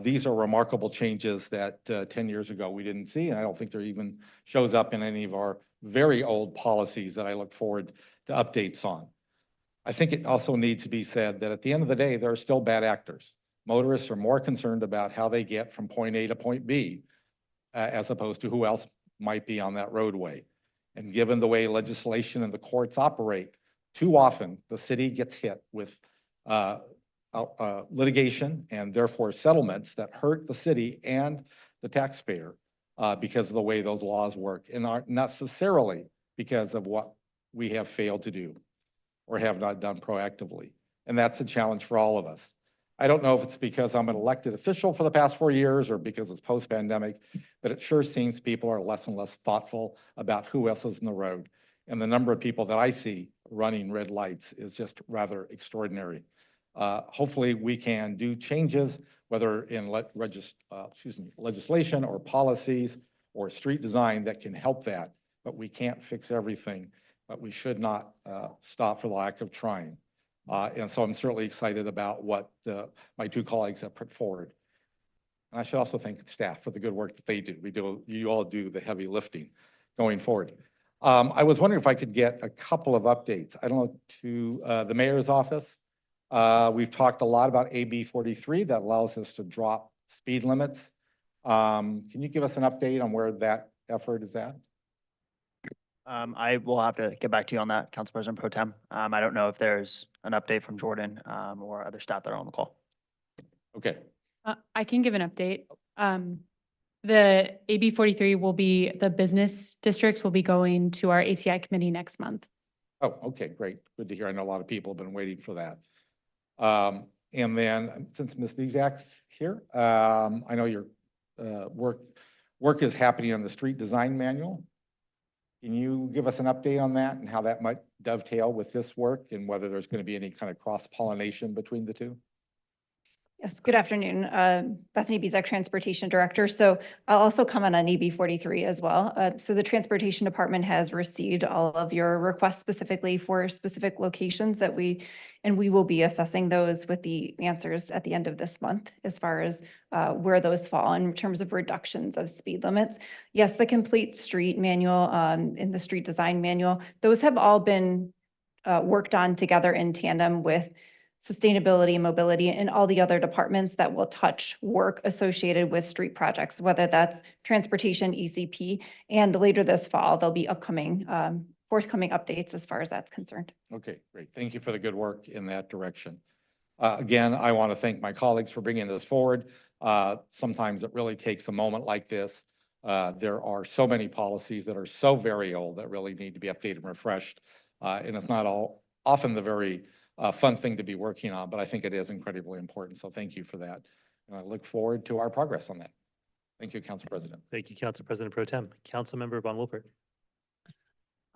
[SPEAKER 21] These are remarkable changes that 10 years ago we didn't see, and I don't think there even shows up in any of our very old policies that I look forward to updates on. I think it also needs to be said that at the end of the day, there are still bad actors. Motorists are more concerned about how they get from point A to point B, as opposed to who else might be on that roadway. And given the way legislation and the courts operate, too often the city gets hit with litigation and therefore settlements that hurt the city and the taxpayer because of the way those laws work, and aren't necessarily because of what we have failed to do or have not done proactively. And that's a challenge for all of us. I don't know if it's because I'm an elected official for the past 4 years or because it's post-pandemic, but it sure seems people are less and less thoughtful about who else is in the road. And the number of people that I see running red lights is just rather extraordinary. Hopefully we can do changes, whether in legislation or policies or street design that can help that, but we can't fix everything, but we should not stop for the lack of trying. And so I'm certainly excited about what my two colleagues have put forward. And I should also thank staff for the good work that they do. You all do the heavy lifting going forward. I was wondering if I could get a couple of updates. I don't know, to the mayor's office. We've talked a lot about AB 43 that allows us to drop speed limits. Can you give us an update on where that effort is at?
[SPEAKER 22] I will have to get back to you on that, Council President Pro Tem. I don't know if there's an update from Jordan or other staff that are on the call.
[SPEAKER 21] Okay.
[SPEAKER 4] I can give an update. The AB 43 will be, the business districts will be going to our ATI committee next month.
[SPEAKER 21] Oh, okay, great. Good to hear. I know a lot of people have been waiting for that. And then since Ms. Bezak's here, I know your work is happening on the street design manual. Can you give us an update on that and how that might dovetail with this work and whether there's going to be any kind of cross-pollination between the two?
[SPEAKER 3] Yes, good afternoon. Bethany Bezak, Transportation Director. So I'll also comment on EB 43 as well. So the Transportation Department has received all of your requests specifically for specific locations that we will be assessing those with the answers at the end of this month as far as where those fall in terms of reductions of speed limits. Yes, the complete street manual in the street design manual, those have all been worked on together in tandem with sustainability and mobility and all the other departments that will touch work associated with street projects, whether that's transportation, ECP, and later this fall, there'll be forthcoming updates as far as that's concerned.
[SPEAKER 21] Okay, great. Thank you for the good work in that direction. Again, I want to thank my colleagues for bringing this forward. Sometimes it really takes a moment like this. There are so many policies that are so very old that really need to be updated and refreshed. And it's not often the very fun thing to be working on, but I think it is incredibly important. So thank you for that. And I look forward to our progress on that. Thank you, Council President.
[SPEAKER 1] Thank you, Council President Pro Tem. Councilmember Von Wilpert.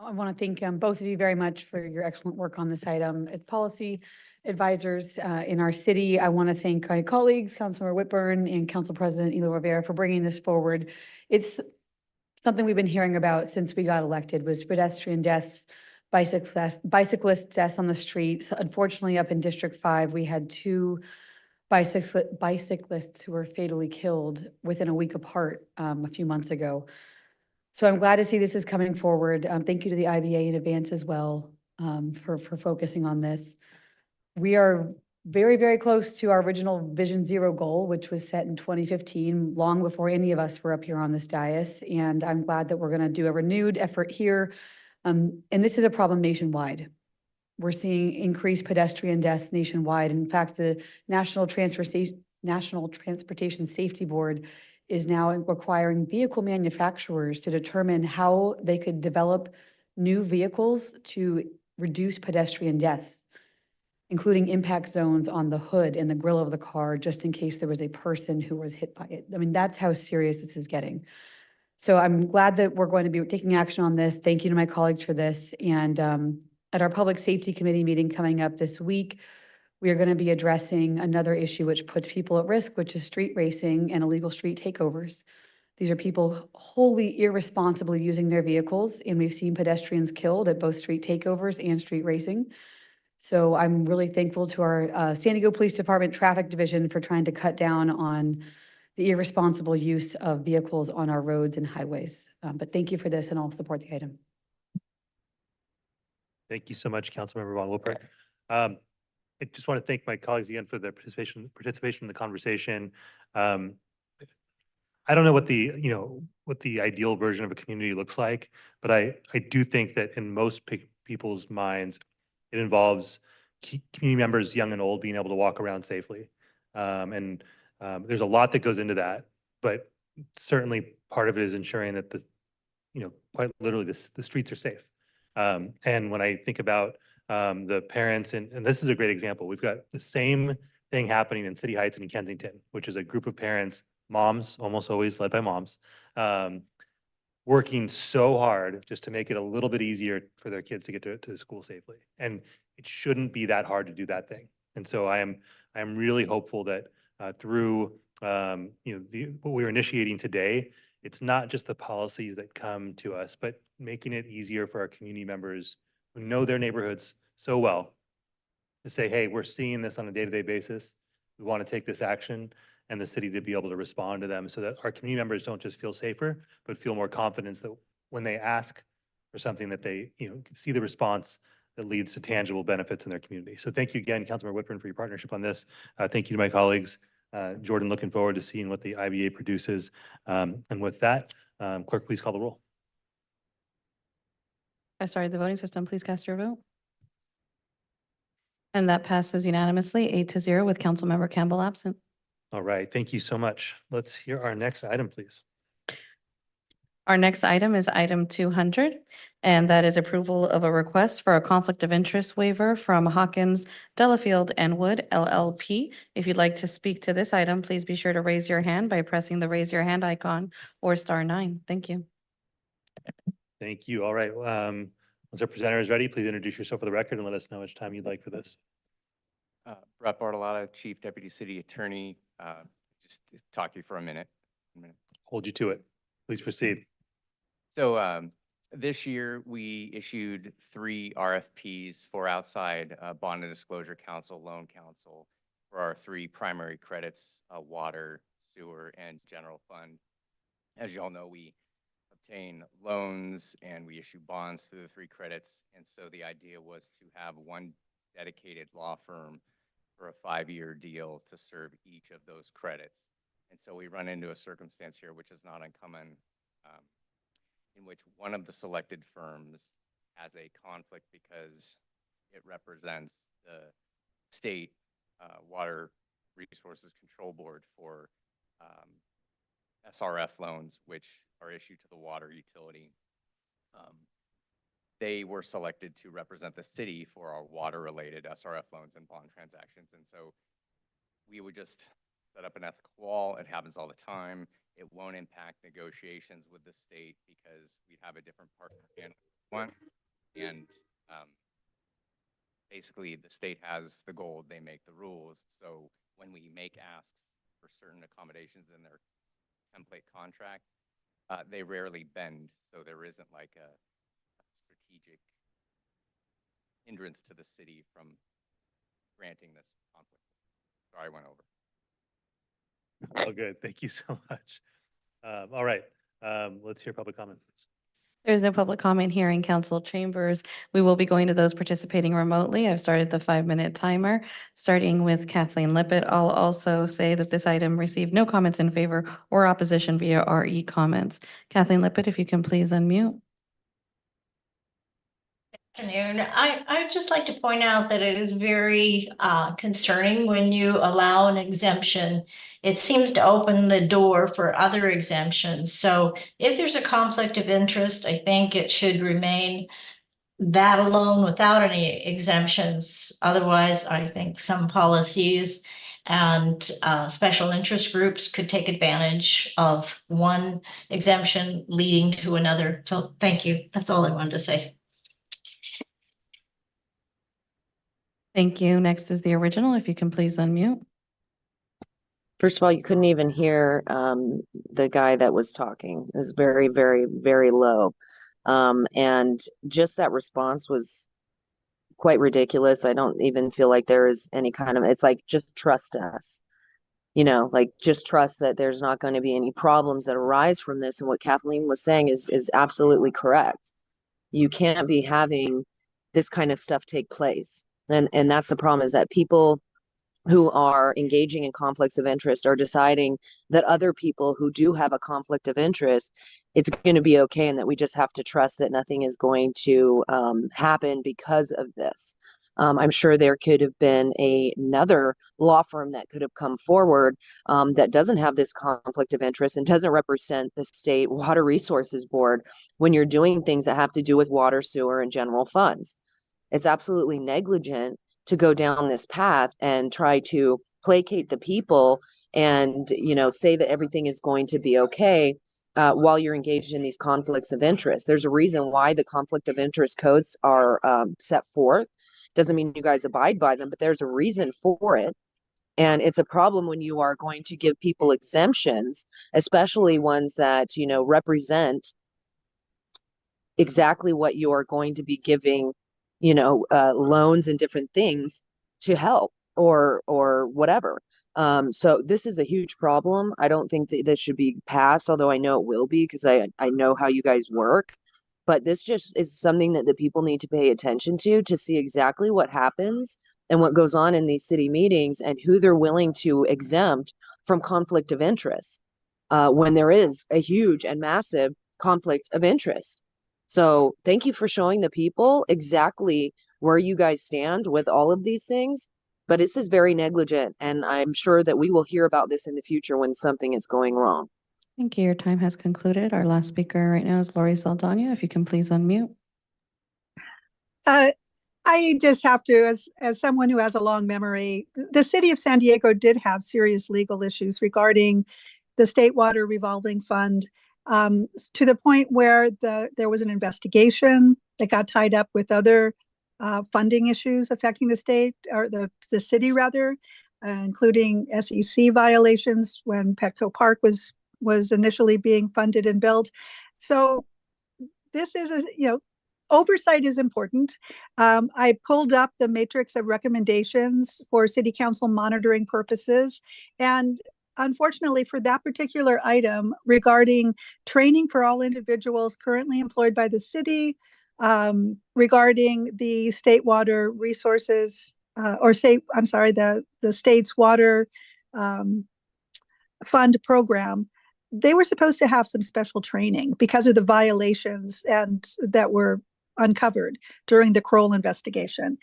[SPEAKER 5] I want to thank both of you very much for your excellent work on this item. As policy advisors in our city, I want to thank my colleagues, Councilmember Whitburn and Council President Elo Rivera for bringing this forward. It's something we've been hearing about since we got elected was pedestrian deaths, bicyclist deaths on the street. So unfortunately, up in District 5, we had 2 bicyclists who were fatally killed within a week apart a few months ago. So I'm glad to see this is coming forward. Thank you to the IBA in advance as well for focusing on this. We are very, very close to our original Vision Zero goal, which was set in 2015, long before any of us were up here on this dais. And I'm glad that we're going to do a renewed effort here. And this is a problem nationwide. We're seeing increased pedestrian deaths nationwide. In fact, the National Transportation Safety Board is now requiring vehicle manufacturers to determine how they could develop new vehicles to reduce pedestrian deaths, including impact zones on the hood and the grille of the car, just in case there was a person who was hit by it. I mean, that's how serious this is getting. So I'm glad that we're going to be taking action on this. Thank you to my colleagues for this. And at our Public Safety Committee meeting coming up this week, we are going to be addressing another issue which puts people at risk, which is street racing and illegal street takeovers. These are people wholly irresponsibly using their vehicles, and we've seen pedestrians killed at both street takeovers and street racing. So I'm really thankful to our San Diego Police Department Traffic Division for trying to cut down on the irresponsible use of vehicles on our roads and highways. But thank you for this, and I'll support the item.
[SPEAKER 1] Thank you so much, Councilmember Von Wilpert. I just want to thank my colleagues again for their participation in the conversation. I don't know what the ideal version of a community looks like, but I do think that in most people's minds, it involves community members, young and old, being able to walk around safely. There's a lot that goes into that, but certainly part of it is ensuring that quite literally the streets are safe. And when I think about the parents, and this is a great example, we've got the same thing happening in City Heights and in Kensington, which is a group of parents, moms, almost always led by moms, working so hard just to make it a little bit easier for their kids to get to school safely. And it shouldn't be that hard to do that thing. And so I am really hopeful that through what we're initiating today, it's not just the policies that come to us, but making it easier for our community members who know their neighborhoods so well to say, hey, we're seeing this on a day-to-day basis. We want to take this action, and the city to be able to respond to them so that our community members don't just feel safer, but feel more confidence that when they ask for something that they can see the response that leads to tangible benefits in their community. So thank you again, Councilmember Whitburn, for your partnership on this. Thank you to my colleagues. Jordan, looking forward to seeing what the IBA produces. And with that, clerk, please call the roll.
[SPEAKER 2] I started the voting system. Please cast your vote. And that passes unanimously, 8-0, with Councilmember Campbell absent.
[SPEAKER 1] All right, thank you so much. Let's hear our next item, please.
[SPEAKER 2] Our next item is item 200, and that is approval of a request for a conflict of interest waiver from Hawkins, Delafield, and Wood LLP. If you'd like to speak to this item, please be sure to raise your hand by pressing the raise your hand icon or *9. Thank you.
[SPEAKER 1] Thank you. All right. Once our presenter is ready, please introduce yourself for the record and let us know which time you'd like for this.
[SPEAKER 6] Brett Bartolotta, Chief Deputy City Attorney. Just to talk to you for a minute.
[SPEAKER 1] Hold you to it. Please proceed.
[SPEAKER 6] So this year we issued 3 RFPs for outside bond and disclosure counsel, loan counsel for our 3 primary credits, water, sewer, and general fund. As you all know, we obtain loans and we issue bonds through the 3 credits. And so the idea was to have one dedicated law firm for a 5-year deal to serve each of those credits. And so we run into a circumstance here, which is not uncommon, in which one of the selected firms has a conflict because it represents the state Water Resources Control Board for SRF loans, which are issued to the water utility. They were selected to represent the city for our water-related SRF loans and bond transactions. And so we would just set up an ethical wall. It happens all the time. It won't impact negotiations with the state because we have a different partner in one. And basically, the state has the gold, they make the rules. So when we make asks for certain accommodations in their template contract, they rarely bend. So there isn't like a strategic hindrance to the city from granting this conflict. Sorry, I went over.
[SPEAKER 1] Oh, good. Thank you so much. All right. Let's hear public comment, please.
[SPEAKER 2] There's no public comment here in council chambers. We will be going to those participating remotely. I've started the 5-minute timer, starting with Kathleen Lippett. I'll also say that this item received no comments in favor or opposition via RE comments. Kathleen Lippett, if you can please unmute.
[SPEAKER 9] Afternoon. I'd just like to point out that it is very concerning when you allow an exemption. It seems to open the door for other exemptions. So if there's a conflict of interest, I think it should remain that alone without any exemptions. Otherwise, I think some policies and special interest groups could take advantage of one exemption leading to another. So thank you. That's all I wanted to say.
[SPEAKER 2] Thank you. Next is the original. If you can please unmute.
[SPEAKER 13] First of all, you couldn't even hear the guy that was talking. It was very, very, very low. And just that response was quite ridiculous. I don't even feel like there is any kind of, it's like, just trust us. You know, like just trust that there's not going to be any problems that arise from this. And what Kathleen was saying is absolutely correct. You can't be having this kind of stuff take place. And that's the problem, is that people who are engaging in conflicts of interest are deciding that other people who do have a conflict of interest, it's going to be okay, and that we just have to trust that nothing is going to happen because of this. I'm sure there could have been another law firm that could have come forward that doesn't have this conflict of interest and doesn't represent the state Water Resources Board when you're doing things that have to do with water, sewer, and general funds. It's absolutely negligent to go down this path and try to placate the people and, you know, say that everything is going to be okay while you're engaged in these conflicts of interest. There's a reason why the conflict of interest codes are set forth. Doesn't mean you guys abide by them, but there's a reason for it. And it's a problem when you are going to give people exemptions, especially ones that, you know, represent exactly what you are going to be giving, you know, loans and different things to help or whatever. So this is a huge problem. I don't think that this should be passed, although I know it will be because I know how you guys work. But this just is something that the people need to pay attention to see exactly what happens and what goes on in these city meetings and who they're willing to exempt from conflict of interest when there is a huge and massive conflict of interest. So thank you for showing the people exactly where you guys stand with all of these things. But this is very negligent, and I'm sure that we will hear about this in the future when something is going wrong.
[SPEAKER 2] Thank you. Your time has concluded. Our last speaker right now is Lori Saldana. If you can please unmute.
[SPEAKER 11] I just have to, as someone who has a long memory, the city of San Diego did have serious legal issues regarding the State Water Revolving Fund, to the point where there was an investigation that got tied up with other funding issues affecting the state, or the city rather, including SEC violations when Petco Park was initially being funded and built. So this is oversight is important. I pulled up the matrix of recommendations for city council monitoring purposes. And unfortunately for that particular item regarding training for all individuals currently employed by the city, regarding the state water resources, the state's water fund program, they were supposed to have some special training because of the violations and that were uncovered during the Kroll investigation.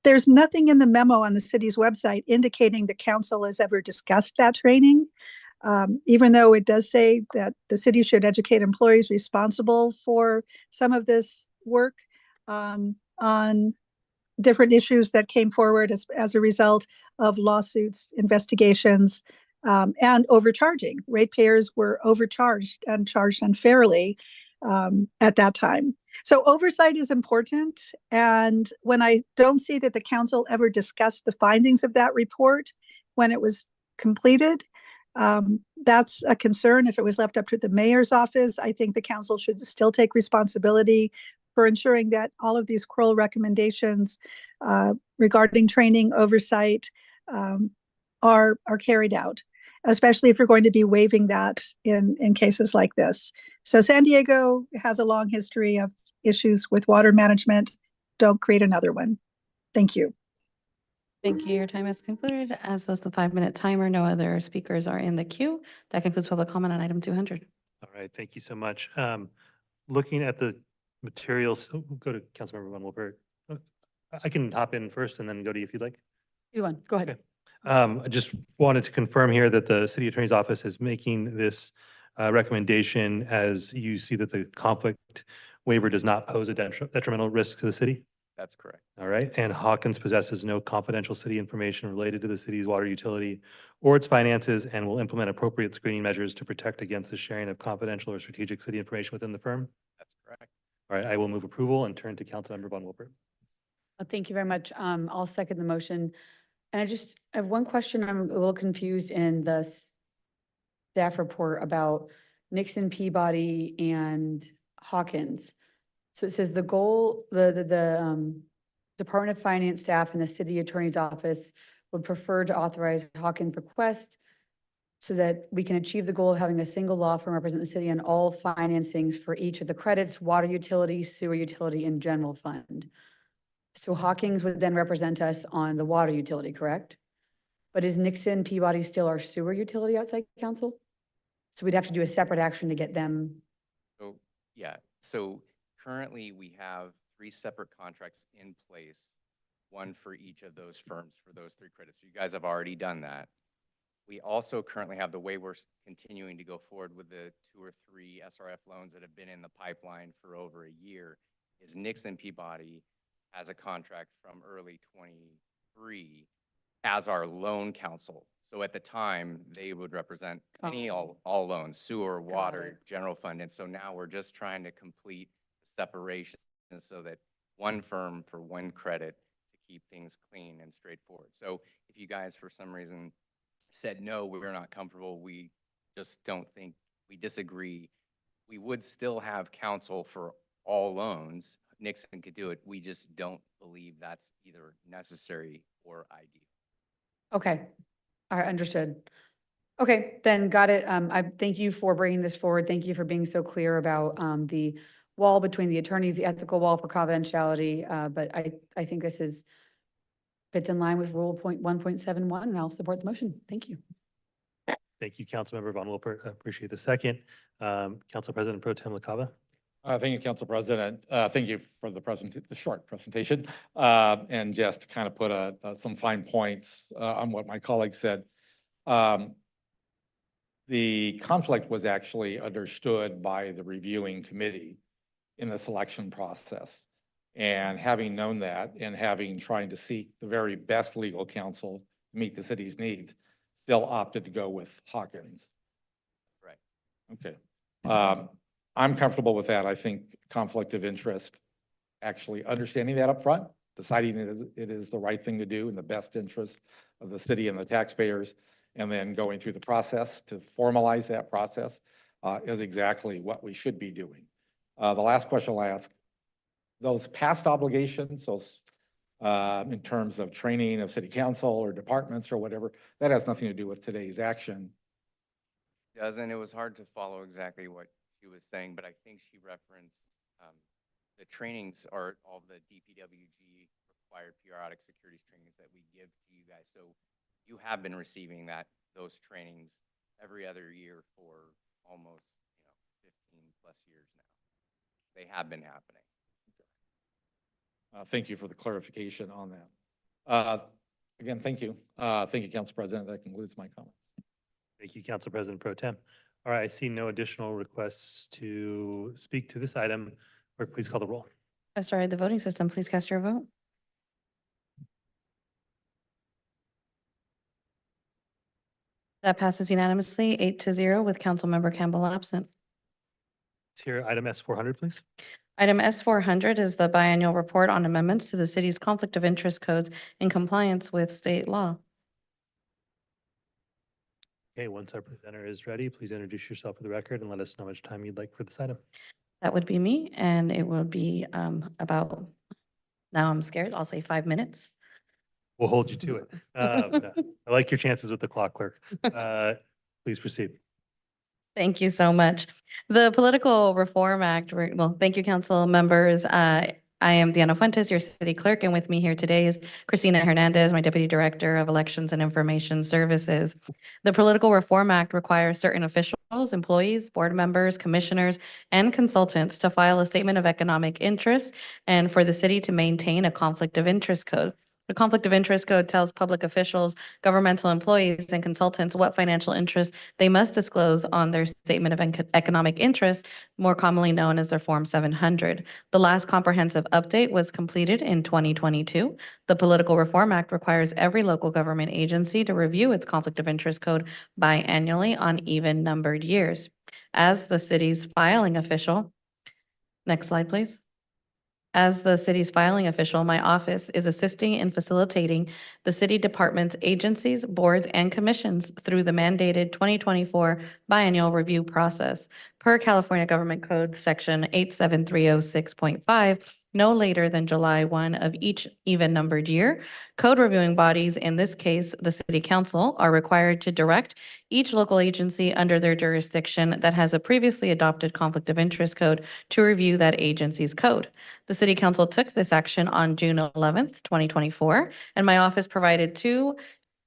[SPEAKER 11] There's nothing in the memo on the city's website indicating the council has ever discussed that training, even though it does say that the city should educate employees responsible for some of this work on different issues that came forward as a result of lawsuits, investigations, and overcharging. Ratepayers were overcharged and charged unfairly at that time. So oversight is important. And when I don't see that the council ever discussed the findings of that report when it was completed, that's a concern. If it was left up to the mayor's office, I think the council should still take responsibility for ensuring that all of these Kroll recommendations regarding training oversight are carried out, especially if you're going to be waiving that in cases like this. So San Diego has a long history of issues with water management. Don't create another one. Thank you.
[SPEAKER 2] Thank you. Your time has concluded. As does the 5-minute timer, no other speakers are in the queue. That concludes public comment on item 200.
[SPEAKER 1] All right, thank you so much. Looking at the materials, we'll go to Councilmember Von Wilbert. I can hop in first and then go to you if you'd like.
[SPEAKER 5] Go ahead.
[SPEAKER 1] Okay. I just wanted to confirm here that the city attorney's office is making this recommendation as you see that the conflict waiver does not pose a detrimental risk to the city.
[SPEAKER 6] That's correct.
[SPEAKER 1] All right. And Hawkins possesses no confidential city information related to the city's water utility or its finances and will implement appropriate screening measures to protect against the sharing of confidential or strategic city information within the firm.
[SPEAKER 6] That's correct.
[SPEAKER 1] All right. I will move approval and turn to Councilmember Von Wilbert.
[SPEAKER 5] Thank you very much. I'll second the motion. And I have one question. I'm a little confused in the staff report about Nixon, Peabody, and Hawkins. So it says the goal, the Department of Finance staff and the city attorney's office would prefer to authorize Hawkins' request so that we can achieve the goal of having a single law firm represent the city on all financings for each of the credits, water utility, sewer utility, and general fund. So Hawkins would then represent us on the water utility, correct? But is Nixon, Peabody still our sewer utility outside council? So we'd have to do a separate action to get them.
[SPEAKER 6] So, yeah, so currently we have 3 separate contracts in place, one for each of those firms for those 3 credits. You guys have already done that. We also currently have the way we're continuing to go forward with the 2 or 3 SRF loans that have been in the pipeline for over a year is Nixon Peabody has a contract from early 23 as our loan counsel. So at the time, they would represent all loans, sewer, water, general fund. And so now we're just trying to complete the separation so that one firm for one credit to keep things clean and straightforward. So if you guys, for some reason, said, no, we're not comfortable, we just don't think, we disagree, we would still have counsel for all loans. Nixon could do it. We just don't believe that's either necessary or ideal.
[SPEAKER 5] Okay. All right, understood. Okay, then got it. I thank you for bringing this forward. Thank you for being so clear about the wall between the attorneys, the ethical wall for confidentiality. But I think this fits in line with Rule 1.71, and I'll support the motion. Thank you.
[SPEAKER 1] Thank you, Councilmember Von Wilbert. I appreciate the second. Council President Pro Tem LaCava.
[SPEAKER 21] Thank you, Council President. Thank you for the short presentation. And just to kind of put some fine points on what my colleague said. The conflict was actually understood by the reviewing committee in the selection process. And having known that and having trying to seek the very best legal counsel to meet the city's needs, still opted to go with Hawkins.
[SPEAKER 6] Right.
[SPEAKER 21] Okay. I'm comfortable with that. I think conflict of interest, actually understanding that up front, deciding it is the right thing to do in the best interest of the city and the taxpayers, and then going through the process to formalize that process is exactly what we should be doing. The last question I'll ask, those past obligations, those in terms of training of city council or departments or whatever, that has nothing to do with today's action.
[SPEAKER 6] Doesn't, it was hard to follow exactly what she was saying, but I think she referenced the trainings are all the DPWG required periodic securities trainings that we give to you guys. So you have been receiving those trainings every other year for almost 15 plus years now. They have been happening.
[SPEAKER 21] Thank you for the clarification on that. Again, thank you. Thank you, Council President. That concludes my comments.
[SPEAKER 1] Thank you, Council President Pro Tem. All right, I see no additional requests to speak to this item. Clerk, please call the roll.
[SPEAKER 2] Started the voting system. Please cast your vote. That passes unanimously, 8-0, with Councilmember Campbell absent.
[SPEAKER 1] Let's hear item S400, please.
[SPEAKER 2] Item S400 is the biannual report on amendments to the city's conflict of interest codes in compliance with state law.
[SPEAKER 1] Okay, once our presenter is ready, please introduce yourself for the record and let us know how much time you'd like for this item.
[SPEAKER 2] That would be me, and it will be about, now I'm scared, I'll say 5 minutes.
[SPEAKER 1] We'll hold you to it. I like your chances with the clock, clerk. Please proceed.
[SPEAKER 2] Thank you so much. The Political Reform Act, well, thank you, council members. I am Diana Fuentes, your city clerk, and with me here today is Cristina Hernandez, my Deputy Director of Elections and Information Services. The Political Reform Act requires certain officials, employees, board members, commissioners, and consultants to file a statement of economic interest and for the city to maintain a conflict of interest code. The conflict of interest code tells public officials, governmental employees, and consultants what financial interests they must disclose on their statement of economic interest, more commonly known as their Form 700. The last comprehensive update was completed in 2022. The Political Reform Act requires every local government agency to review its conflict of interest code biannually on even numbered years. As the city's filing official, next slide, please. As the city's filing official, my office is assisting in facilitating the city departments, agencies, boards, and commissions through the mandated 2024 biennial review process. Per California Government Code Section 87306.5, no later than July 1 of each even numbered year, code reviewing bodies, in this case, the City Council, are required to direct each local agency under their jurisdiction that has a previously adopted conflict of interest code to review that agency's code. The City Council took this action on June 11th, 2024, and my office provided 2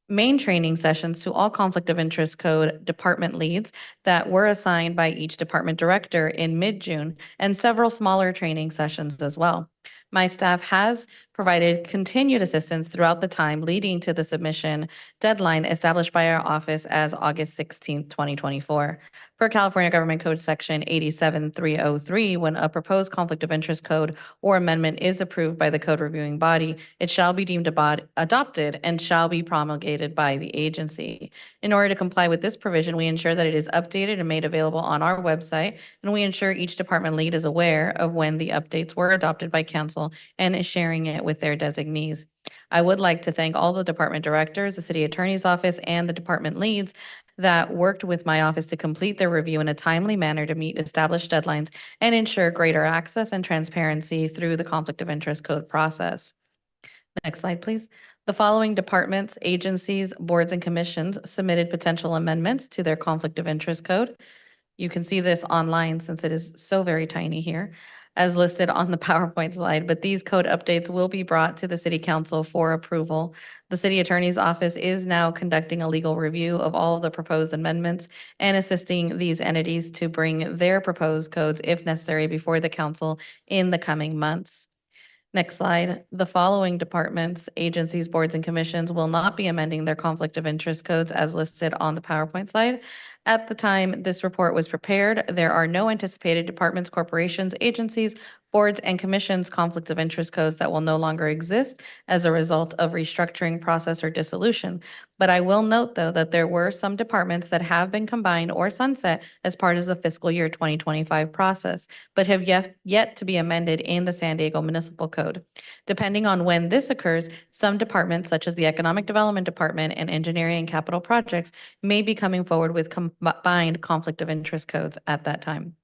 [SPEAKER 2] main training sessions to all conflict of interest code department leads that were assigned by each department director in mid-June, and several smaller training sessions as well. My staff has provided continued assistance throughout the time leading to the submission deadline established by our office as August 16th, 2024. Per California Government Code Section 87303, when a proposed conflict of interest code or amendment is approved by the code reviewing body, it shall be deemed adopted and shall be promulgated by the agency. In order to comply with this provision, we ensure that it is updated and made available on our website, and we ensure each department lead is aware of when the updates were adopted by council and is sharing it with their designees. I would like to thank all the department directors, the city attorney's office, and the department leads that worked with my office to complete their review in a timely manner to meet established deadlines and ensure greater access and transparency through the conflict of interest code process. Next slide, please. The following departments, agencies, boards, and commissions submitted potential amendments to their conflict of interest code. You can see this online since it is so very tiny here, as listed on the PowerPoint slide, but these code updates will be brought to the City Council for approval. The City Attorney's Office is now conducting a legal review of all of the proposed amendments and assisting these entities to bring their proposed codes, if necessary, before the Council in the coming months. Next slide. The following departments, agencies, boards, and commissions will not be amending their conflict of interest codes as listed on the PowerPoint slide. At the time this report was prepared, there are no anticipated departments, corporations, agencies, boards, and commissions conflict of interest codes that will no longer exist as a result of restructuring process or dissolution. But I will note, though, that there were some departments that have been combined or sunset as part of the fiscal year 2025 process, but have yet to be amended in the San Diego Municipal Code. Depending on when this occurs, some departments, such as the Economic Development Department and Engineering and Capital Projects, may be coming forward with combined conflict of interest codes at that time.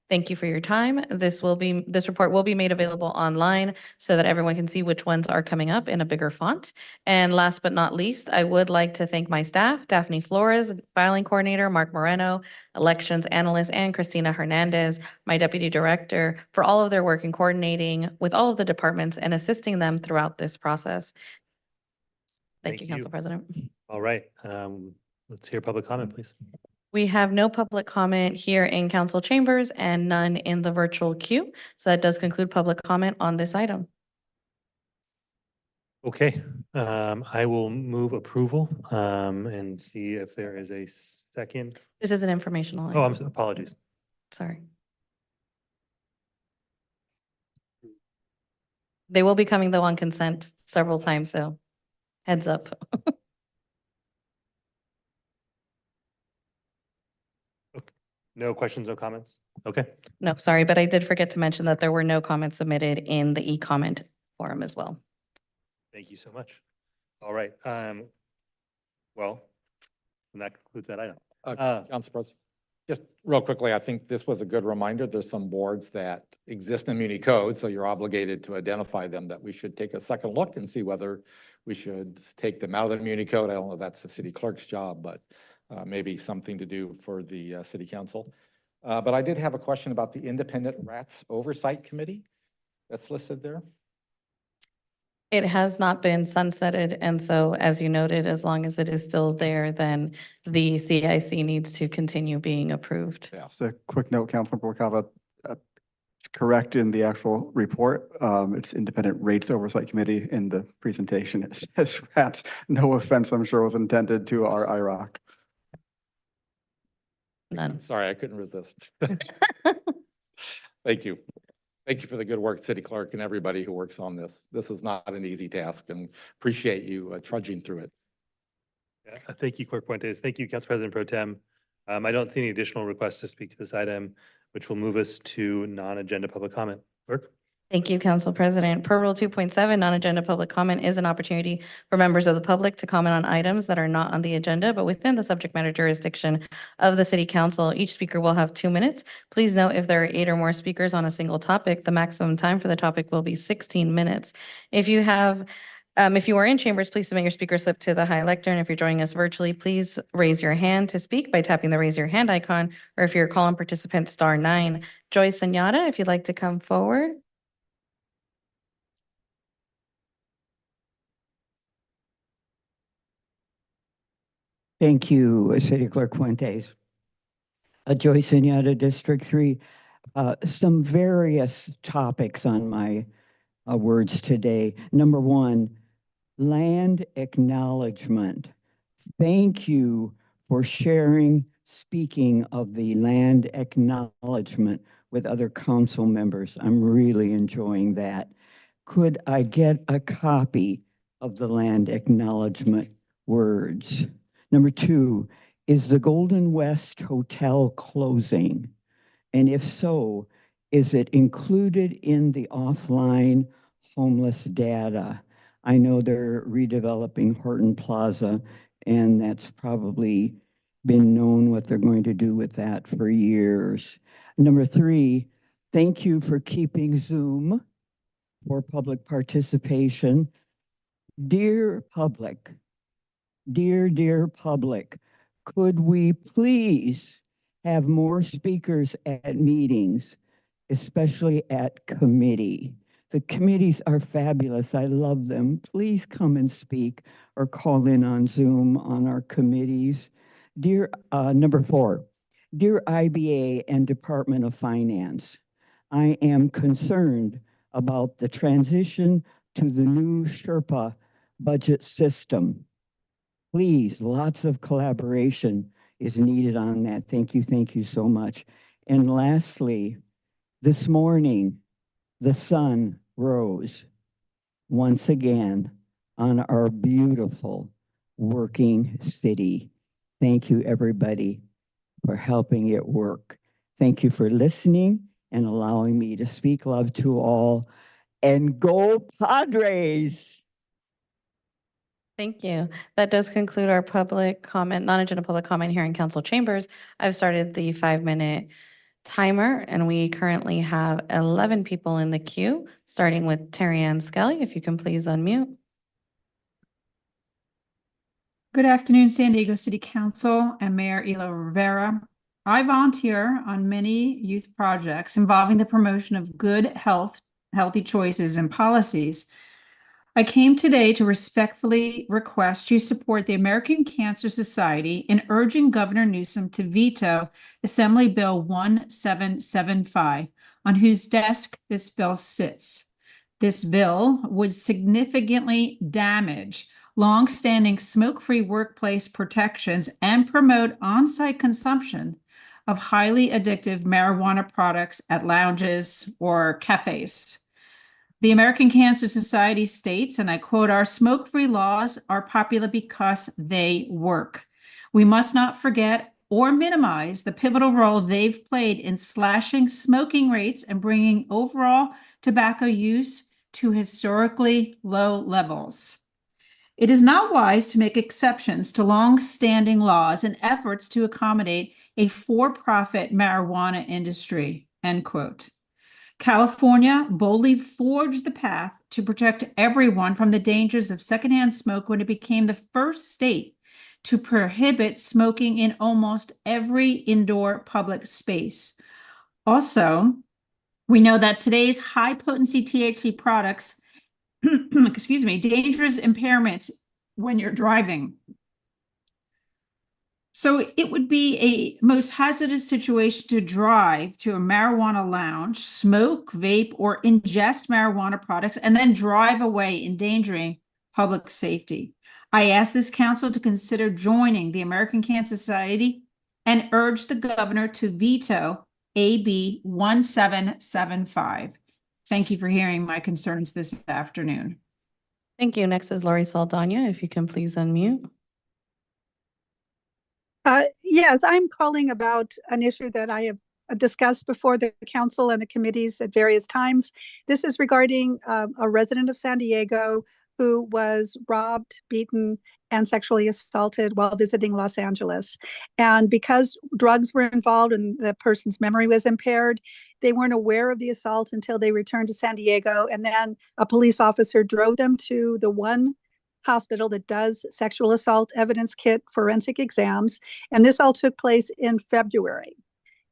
[SPEAKER 2] Thank you for your time. This report will be made available online so that everyone can see which ones are coming up in a bigger font. And last but not least, I would like to thank my staff, Daphne Flores, filing coordinator, Mark Moreno, elections analyst, and Christina Hernandez, my deputy director, for all of their work in coordinating with all of the departments and assisting them throughout this process. Thank you, Council President.
[SPEAKER 1] All right. Let's hear public comment, please.
[SPEAKER 2] We have no public comment here in council chambers and none in the virtual queue. So that does conclude public comment on this item.
[SPEAKER 1] Okay, I will move approval and see if there is a second.
[SPEAKER 2] This is an informational
[SPEAKER 1] Oh,
[SPEAKER 2] item.
[SPEAKER 1] apologies.
[SPEAKER 2] Sorry. They will be coming though on consent several times, so heads up.
[SPEAKER 1] No questions, no comments? Okay.
[SPEAKER 2] No, sorry, but I did forget to mention that there were no comments submitted in the e-comment forum as well.
[SPEAKER 1] Thank you so much. All right. Well, and that concludes that item.
[SPEAKER 21] Council President, just real quickly, I think this was a good reminder. There's some boards that exist in Muni Code, so you're obligated to identify them, that we should take a second look and see whether we should take them out of the Muni Code. I don't know if that's the city clerk's job, but maybe something to do for the city council. But I did have a question about the Independent Rats Oversight Committee that's listed there.
[SPEAKER 2] It has not been sunsetted, and so as you noted, as long as it is still there, then the CIC needs to continue being approved.
[SPEAKER 21] Yeah.
[SPEAKER 7] Just a quick note, Councilor Porcava, it's correct in the actual report. It's Independent Rates Oversight Committee. In the presentation, it says rats. No offense, I'm sure was intended to our IROC.
[SPEAKER 2] None.
[SPEAKER 21] Sorry, I couldn't resist. Thank you. Thank you for the good work, City Clerk, and everybody who works on this. This is not an easy task, and appreciate you trudging through it.
[SPEAKER 1] Yeah, thank you, Clerk Fuentes. Thank you, Council President Pro Tem. I don't see any additional requests to speak to this item, which will move us to non-agenda public comment. Clerk?
[SPEAKER 2] Thank you, Council President. Per Rule 2.7, non-agenda public comment is an opportunity for members of the public to comment on items that are not on the agenda, but within the subject matter jurisdiction of the City Council. Each speaker will have 2 minutes. Please note, if there are 8 or more speakers on a single topic, the maximum time for the topic will be 16 minutes. If you are in chambers, please submit your speaker slip to the high lectern. If you're joining us virtually, please raise your hand to speak by tapping the raise your hand icon, or if you're a call-in participant, *9. Joyce Senyata, if you'd like to come forward.
[SPEAKER 8] Thank you, City Clerk Fuentes. Joyce Senyata, District 3. Some various topics on my words today. Number 1, land acknowledgement. Thank you for speaking of the land acknowledgement with other council members. I'm really enjoying that. Could I get a copy of the land acknowledgement words? Number 2, is the Golden West Hotel closing? And if so, is it included in the offline homeless data? I know they're redeveloping Horton Plaza, and that's probably been known what they're going to do with that for years. Number 3, thank you for keeping Zoom for public participation. Dear public, dear public, could we please have more speakers at meetings, especially at committee? The committees are fabulous. I love them. Please come and speak or call in on Zoom on our committees. Number 4, dear IBA and Department of Finance, I am concerned about the transition to the new Sherpa budget system. Please, lots of collaboration is needed on that. Thank you so much. And lastly, this morning, the sun rose once again on our beautiful working city. Thank you, everybody, for helping it work. Thank you for listening and allowing me to speak. Love to all. And go Padres!
[SPEAKER 2] Thank you. That does conclude our public comment, non-agenda public comment here in council chambers. I've started the 5-minute timer, and we currently have 11 people in the queue, starting with Terry Ann Skelly. If you can please unmute.
[SPEAKER 10] Good afternoon, San Diego City Council and Mayor Elo Rivera. I volunteer on many youth projects involving the promotion of good health, healthy choices and policies. I came today to respectfully request you support the American Cancer Society in urging Governor Newsom to veto Assembly Bill 1775, on whose desk this bill sits. This bill would significantly damage longstanding smoke-free workplace protections and promote on-site consumption of highly addictive marijuana products at lounges or cafes. The American Cancer Society states, and I quote, "Our smoke-free laws are popular because they work. We must not forget or minimize the pivotal role they've played in slashing smoking rates and bringing overall tobacco use to historically low levels. It is not wise to make exceptions to long-standing laws in efforts to accommodate a for-profit marijuana industry," end quote. California boldly forged the path to protect everyone from the dangers of secondhand smoke when it became the first state to prohibit smoking in almost every indoor public space. Also, we know that today's high-potency THC products, excuse me, dangerous impairment when you're driving. So it would be a most hazardous situation to drive to a marijuana lounge, smoke, vape, or ingest marijuana products, and then drive away, endangering public safety. I ask this council to consider joining the American Cancer Society and urge the governor to veto AB 1775. Thank you for hearing my concerns this afternoon.
[SPEAKER 2] Thank you. Next is Lori Saldana. If you can please unmute.
[SPEAKER 11] Yes, I'm calling about an issue that I have discussed before the council and the committees at various times. This is regarding a resident of San Diego who was robbed, beaten, and sexually assaulted while visiting Los Angeles. And because drugs were involved and the person's memory was impaired, they weren't aware of the assault until they returned to San Diego. And then a police officer drove them to the one hospital that does sexual assault evidence kit forensic exams. And this all took place in February.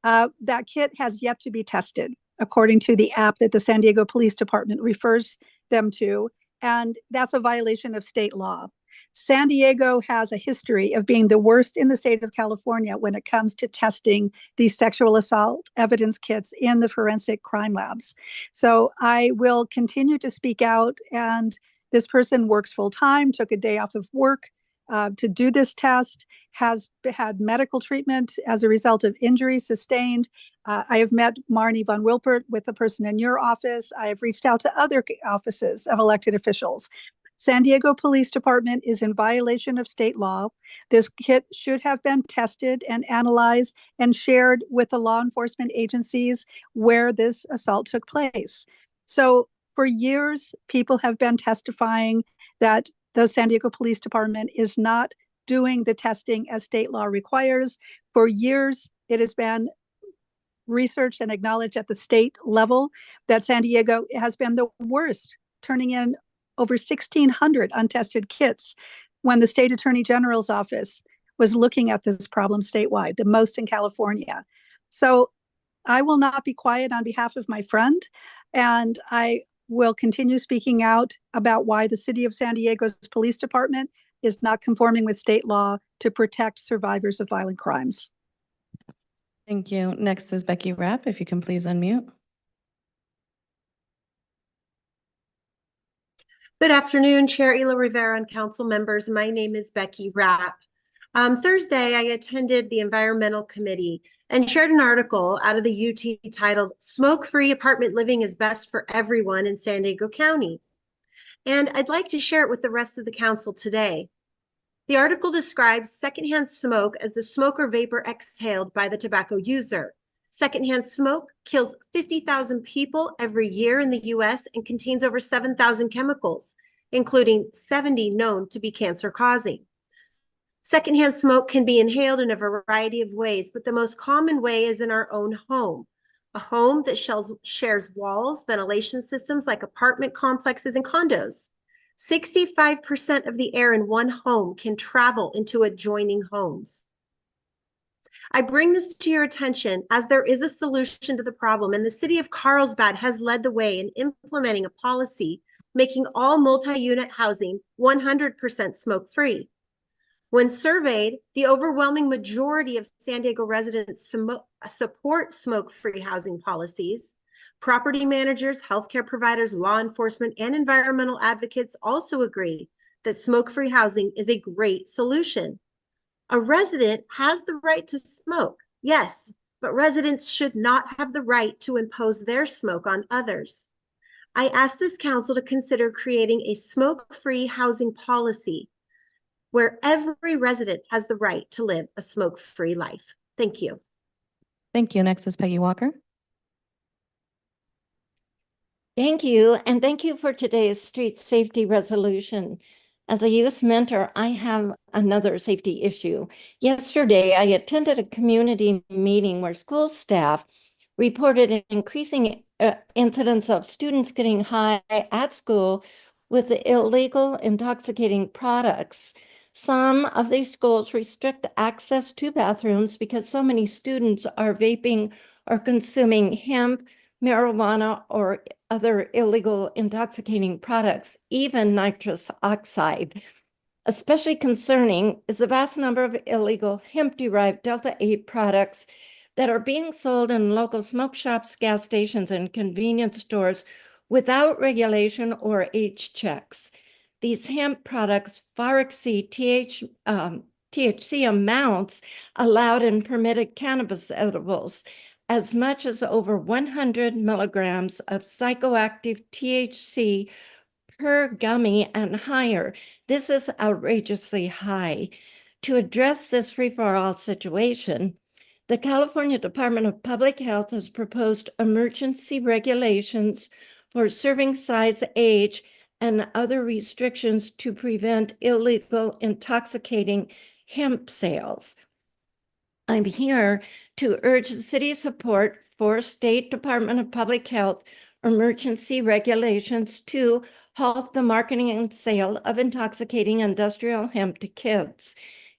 [SPEAKER 11] That kit has yet to be tested, according to the app that the San Diego Police Department refers them to. And that's a violation of state law. San Diego has a history of being the worst in the state of California when it comes to testing these sexual assault evidence kits in the forensic crime labs. So I will continue to speak out, and this person works full-time, took a day off of work to do this test, has had medical treatment as a result of injuries sustained. I have met Marnie von Wilpert with the person in your office. I have reached out to other offices of elected officials. San Diego Police Department is in violation of state law. This kit should have been tested and analyzed and shared with the law enforcement agencies where this assault took place. So for years, people have been testifying that the San Diego Police Department is not doing the testing as state law requires. For years, it has been researched and acknowledged at the state level that San Diego has been the worst, turning in over 1,600 untested kits when the state attorney general's office was looking at this problem statewide, the most in California. So I will not be quiet on behalf of my friend, and I will continue speaking out about why the city of San Diego's police department is not conforming with state law to protect survivors of violent crimes.
[SPEAKER 2] Thank you. Next is Becky Rapp. If you can please unmute.
[SPEAKER 12] Good afternoon, Chair Ela Rivera and council members. My name is Becky Rapp. Thursday, I attended the Environmental Committee and shared an article out of the UT titled "Smoke-Free Apartment Living is Best for Everyone in San Diego County." And I'd like to share it with the rest of the council today. The article describes secondhand smoke as the smoke or vapor exhaled by the tobacco user. Secondhand smoke kills 50,000 people every year in the US and contains over 7,000 chemicals, including 70 known to be cancer-causing. Secondhand smoke can be inhaled in a variety of ways, but the most common way is in our own home. A home that shares walls, ventilation systems like apartment complexes and condos. 65% of the air in one home can travel into adjoining homes. I bring this to your attention as there is a solution to the problem, and the city of Carlsbad has led the way in implementing a policy making all multi-unit housing 100% smoke-free. When surveyed, the overwhelming majority of San Diego residents support smoke-free housing policies. Property managers, healthcare providers, law enforcement, and environmental advocates also agree that smoke-free housing is a great solution. A resident has the right to smoke, yes, but residents should not have the right to impose their smoke on others. I ask this council to consider creating a smoke-free housing policy where every resident has the right to live a smoke-free life. Thank you.
[SPEAKER 2] Thank you. Next is Peggy Walker.
[SPEAKER 14] Thank you, and thank you for today's street safety resolution. As a youth mentor, I have another safety issue. Yesterday, I attended a community meeting where school staff reported an increasing incidence of students getting high at school with illegal intoxicating products. Some of these schools restrict access to bathrooms because so many students are vaping or consuming hemp, marijuana, or other illegal intoxicating products, even nitrous oxide. Especially concerning is the vast number of illegal hemp-derived Delta-8 products that are being sold in local smoke shops, gas stations, and convenience stores without regulation or age checks. These hemp products far exceed THC amounts allowed in permitted cannabis edibles, as much as over 100 milligrams of psychoactive THC per gummy and higher. This is outrageously high. To address this free-for-all situation, the California Department of Public Health has proposed emergency regulations for serving size, age, and other restrictions to prevent illegal intoxicating hemp sales. I'm here to urge the city's support for State Department of Public Health emergency regulations to halt the marketing and sale of intoxicating industrial hemp to kids.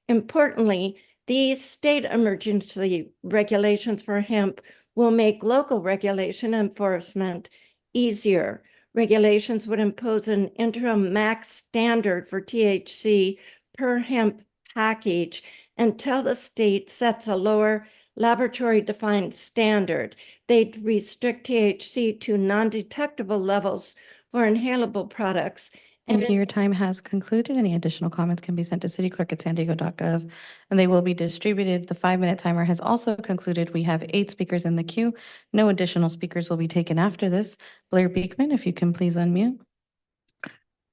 [SPEAKER 14] Importantly, these state emergency regulations for hemp will make local regulation enforcement easier. Regulations would impose an interim max standard for THC per hemp package until the state sets a lower laboratory-defined standard. They'd restrict THC to non-detectable levels for inhalable products.
[SPEAKER 2] Thank you. Your time has concluded. Any additional comments can be sent to cityclerk@sandiego.gov, and they will be distributed. The 5-minute timer has also concluded. We have 8 speakers in the queue. No additional speakers will be taken after this. Blair Beekman, if you can please unmute.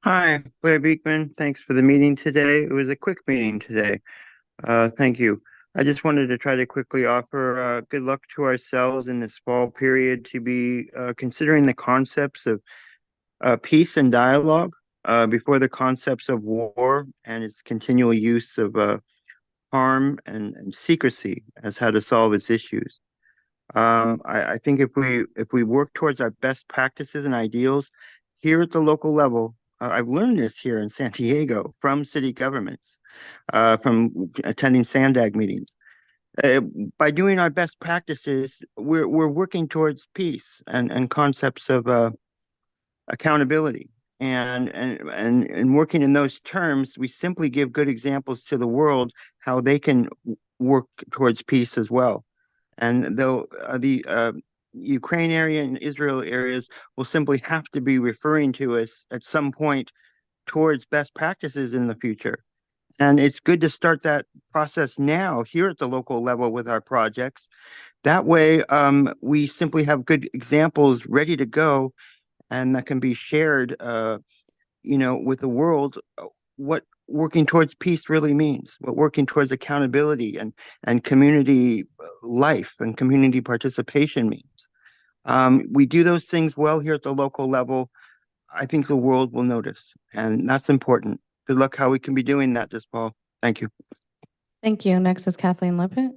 [SPEAKER 23] Hi, Blair Beekman. Thanks for the meeting today. It was a quick meeting today. Thank you. I just wanted to try to quickly offer good luck to ourselves in this fall period to be considering the concepts of peace and dialogue before the concepts of war and its continual use of harm and secrecy as how to solve its issues. I think if we work towards our best practices and ideals here at the local level, I've learned this here in San Diego from city governments, from attending SANDAG meetings. By doing our best practices, we're working towards peace and concepts of accountability. And working in those terms, we simply give good examples to the world how they can work towards peace as well. And though Ukraine area and Israel areas will simply have to be referring to us at some point towards best practices in the future. And it's good to start that process now here at the local level with our projects. That way, we simply have good examples ready to go and that can be shared, with the world, what working towards peace really means, what working towards accountability and community life and community participation means. We do those things well here at the local level. I think the world will notice, and that's important. Good luck how we can be doing that this fall. Thank you.
[SPEAKER 2] Thank you. Next is Kathleen Lippett.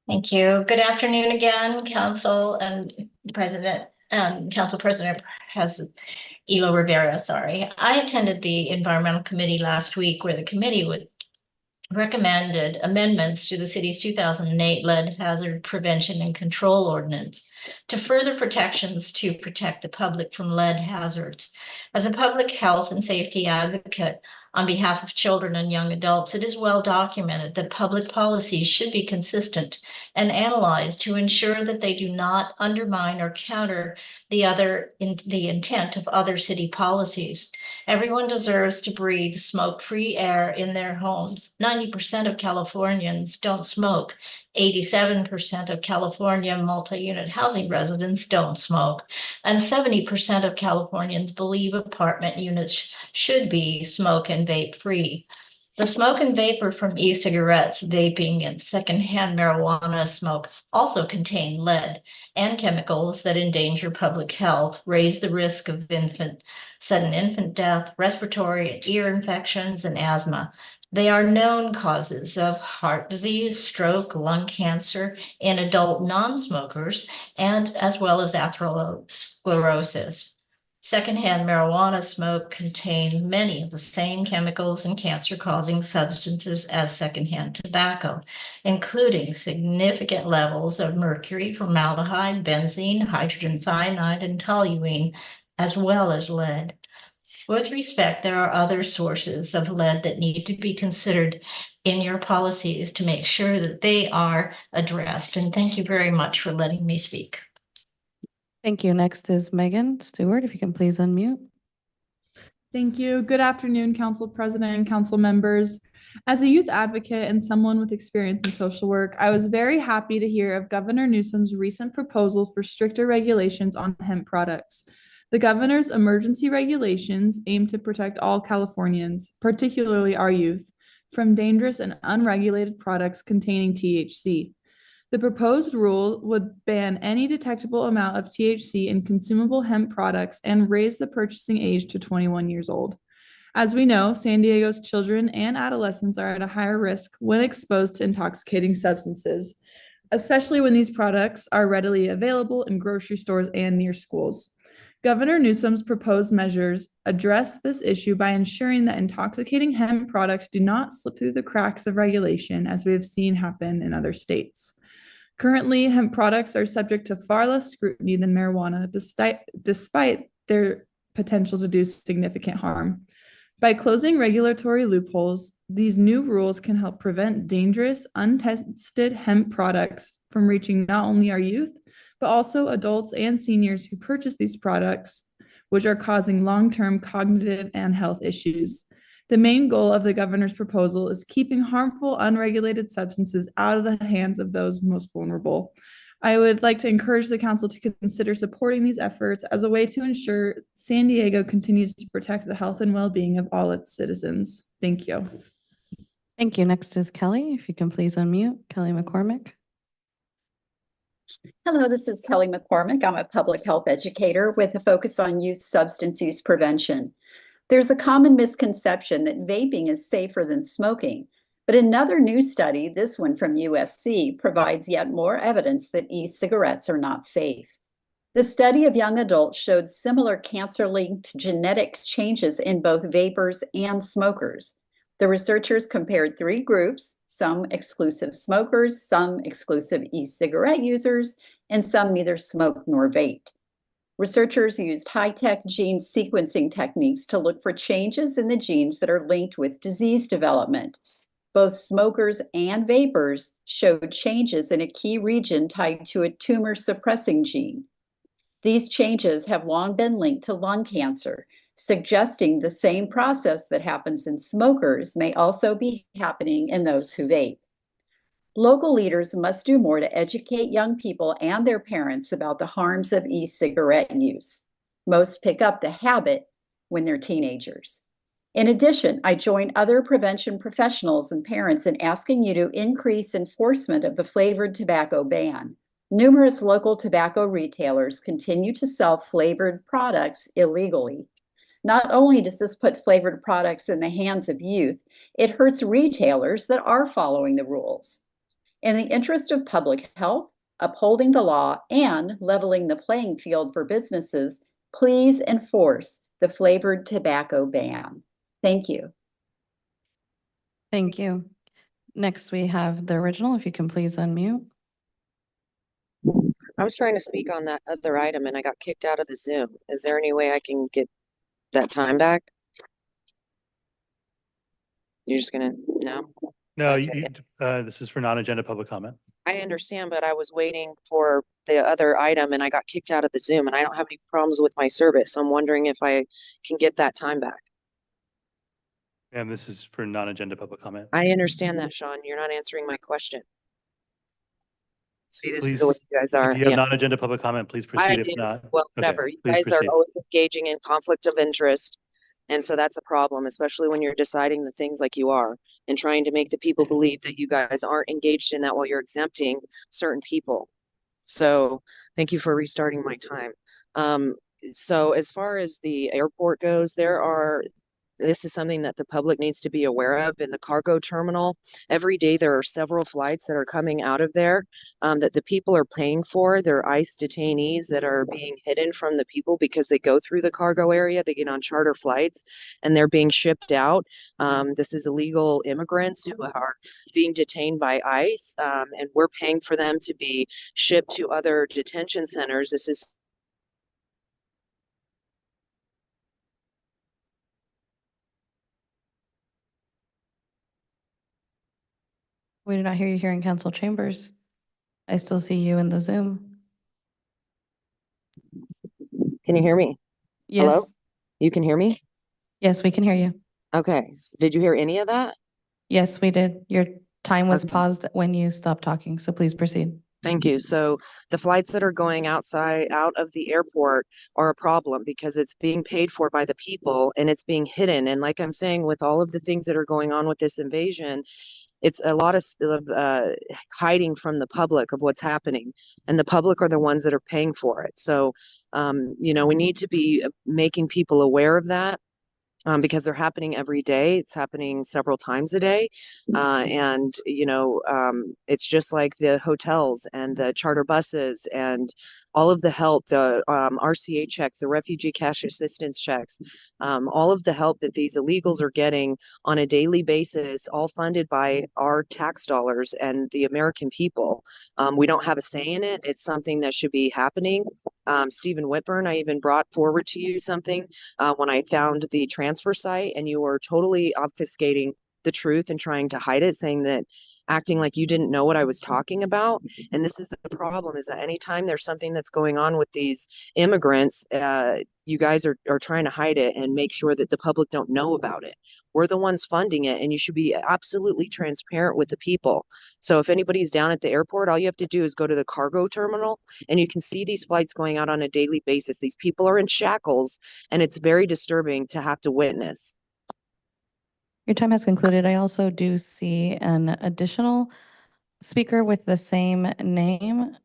[SPEAKER 9] Thank you. Good afternoon again, Council and President, Council President Elo Rivera, sorry. I attended the Environmental Committee last week where the committee recommended amendments to the city's 2008 lead hazard prevention and control ordinance to further protections to protect the public from lead hazards. As a public health and safety advocate on behalf of children and young adults, it is well documented that public policies should be consistent and analyzed to ensure that they do not undermine or counter the intent of other city policies. Everyone deserves to breathe smoke-free air in their homes. 90% of Californians don't smoke. 87% of California multi-unit housing residents don't smoke. And 70% of Californians believe apartment units should be smoke and vape free. The smoke and vapor from e-cigarettes, vaping, and secondhand marijuana smoke also contain lead and chemicals that endanger public health, raise the risk of sudden infant death, respiratory and ear infections, and asthma. They are known causes of heart disease, stroke, lung cancer in adult non-smokers, and as well as atherosclerosis. Secondhand marijuana smoke contains many of the same chemicals and cancer-causing substances as secondhand tobacco, including significant levels of mercury, formaldehyde, benzene, hydrogen cyanide, and toluene, as well as lead. With respect, there are other sources of lead that need to be considered in your policies to make sure that they are addressed. And thank you very much for letting me speak.
[SPEAKER 2] Thank you. Next is Megan Stewart, if you can please unmute.
[SPEAKER 15] Thank you. Good afternoon, Council President and Council members. As a youth advocate and someone with experience in social work, I was very happy to hear of Governor Newsom's recent proposal for stricter regulations on hemp products. The governor's emergency regulations aim to protect all Californians, particularly our youth, from dangerous and unregulated products containing THC. The proposed rule would ban any detectable amount of THC in consumable hemp products and raise the purchasing age to 21 years old. As we know, San Diego's children and adolescents are at a higher risk when exposed to intoxicating substances, especially when these products are readily available in grocery stores and near schools. Governor Newsom's proposed measures address this issue by ensuring that intoxicating hemp products do not slip through the cracks of regulation, as we have seen happen in other states. Currently, hemp products are subject to far less scrutiny than marijuana, despite their potential to do significant harm. By closing regulatory loopholes, these new rules can help prevent dangerous, untested hemp products from reaching not only our youth, but also adults and seniors who purchase these products, which are causing long-term cognitive and health issues. The main goal of the governor's proposal is keeping harmful, unregulated substances out of the hands of those most vulnerable. I would like to encourage the council to consider supporting these efforts as a way to ensure San Diego continues to protect the health and well-being of all its citizens. Thank you.
[SPEAKER 2] Thank you. Next is Kelly, if you can please unmute. Kelly McCormick.
[SPEAKER 16] Hello, this is Kelly McCormick. I'm a public health educator with a focus on youth substance use prevention. There's a common misconception that vaping is safer than smoking, but another new study, this one from USC, provides yet more evidence that e-cigarettes are not safe. The study of young adults showed similar cancer-linked genetic changes in both vapers and smokers. The researchers compared 3 groups, some exclusive smokers, some exclusive e-cigarette users, and some neither smoked nor vaped. Researchers used high-tech gene sequencing techniques to look for changes in the genes that are linked with disease development. both smokers and vapors showed changes in a key region tied to a tumor suppressing gene. These changes have long been linked to lung cancer, suggesting the same process that happens in smokers may also be happening in those who vape. Local leaders must do more to educate young people and their parents about the harms of e-cigarette use. Most pick up the habit when they're teenagers. In addition, I join other prevention professionals and parents in asking you to increase enforcement of the flavored tobacco ban. Numerous local tobacco retailers continue to sell flavored products illegally. Not only does this put flavored products in the hands of youth, it hurts retailers that are following the rules. In the interest of public health, upholding the law, and leveling the playing field for businesses, please enforce the flavored tobacco ban. Thank you.
[SPEAKER 2] Thank you. Next, we have the original. If you can please unmute.
[SPEAKER 17] I was trying to speak on that other item and I got kicked out of the Zoom. Is there any way I can get that time back? You're just gonna, no?
[SPEAKER 1] No,
[SPEAKER 17] Okay.
[SPEAKER 1] this is for non-agenda public comment.
[SPEAKER 17] I understand, but I was waiting for the other item and I got kicked out of the Zoom and I don't have any problems with my service. So I'm wondering if I can get that time back.
[SPEAKER 1] And this is for non-agenda public comment.
[SPEAKER 17] I understand that, Sean. You're not answering my question. See, this
[SPEAKER 1] Please,
[SPEAKER 17] is what you guys are.
[SPEAKER 1] if you have
[SPEAKER 17] Yeah.
[SPEAKER 1] non-agenda public comment, please
[SPEAKER 17] I
[SPEAKER 1] proceed. If
[SPEAKER 17] do.
[SPEAKER 1] not,
[SPEAKER 17] Well,
[SPEAKER 1] okay,
[SPEAKER 17] whatever. You
[SPEAKER 1] please
[SPEAKER 17] guys are
[SPEAKER 1] proceed.
[SPEAKER 17] always engaging in conflict of interest. And so that's a problem, especially when you're deciding the things like you are and trying to make the people believe that you guys aren't engaged in that while you're exempting certain people. So thank you for restarting my time. So as far as the airport goes, this is something that the public needs to be aware of in the cargo terminal. Every day there are several flights that are coming out of there that the people are paying for. They're ICE detainees that are being hidden from the people because they go through the cargo area. They get on charter flights and they're being shipped out. This is illegal immigrants who are being detained by ICE and we're paying for them to be shipped to other detention centers. This is
[SPEAKER 2] We do not hear you here in council chambers. I still see you in the Zoom.
[SPEAKER 17] Can you hear me?
[SPEAKER 2] Yes.
[SPEAKER 17] Hello? You can hear me?
[SPEAKER 2] Yes, we can hear you.
[SPEAKER 17] Okay. Did you hear any of that?
[SPEAKER 2] Yes, we did. Your time was
[SPEAKER 17] Okay.
[SPEAKER 2] paused when you stopped talking, so please proceed.
[SPEAKER 17] Thank you. So the flights that are going out of the airport are a problem because it's being paid for by the people and it's being hidden. And like I'm saying, with all of the things that are going on with this invasion, it's a lot of hiding from the public of what's happening, and the public are the ones that are paying for it. So, we need to be making people aware of that. Because they're happening every day. It's happening several times a day. And, it's just like the hotels and the charter buses and all of the help, the RCA checks, the refugee cash assistance checks, all of the help that these illegals are getting on a daily basis, all funded by our tax dollars and the American people. We don't have a say in it. It's something that should be happening. Stephen Whitburn, I even brought forward to you something when I found the transfer site, and you were totally obfuscating the truth and trying to hide it, saying that acting like you didn't know what I was talking about. And this is the problem, is that anytime there's something that's going on with these immigrants, you guys are trying to hide it and make sure that the public don't know about it. We're the ones funding it, and you should be absolutely transparent with the people. So if anybody's down at the airport, all you have to do is go to the cargo terminal and you can see these flights going out on a daily basis. These people are in shackles and it's very disturbing to have to witness.
[SPEAKER 2] Your time has concluded. I also do see an additional speaker with the same name.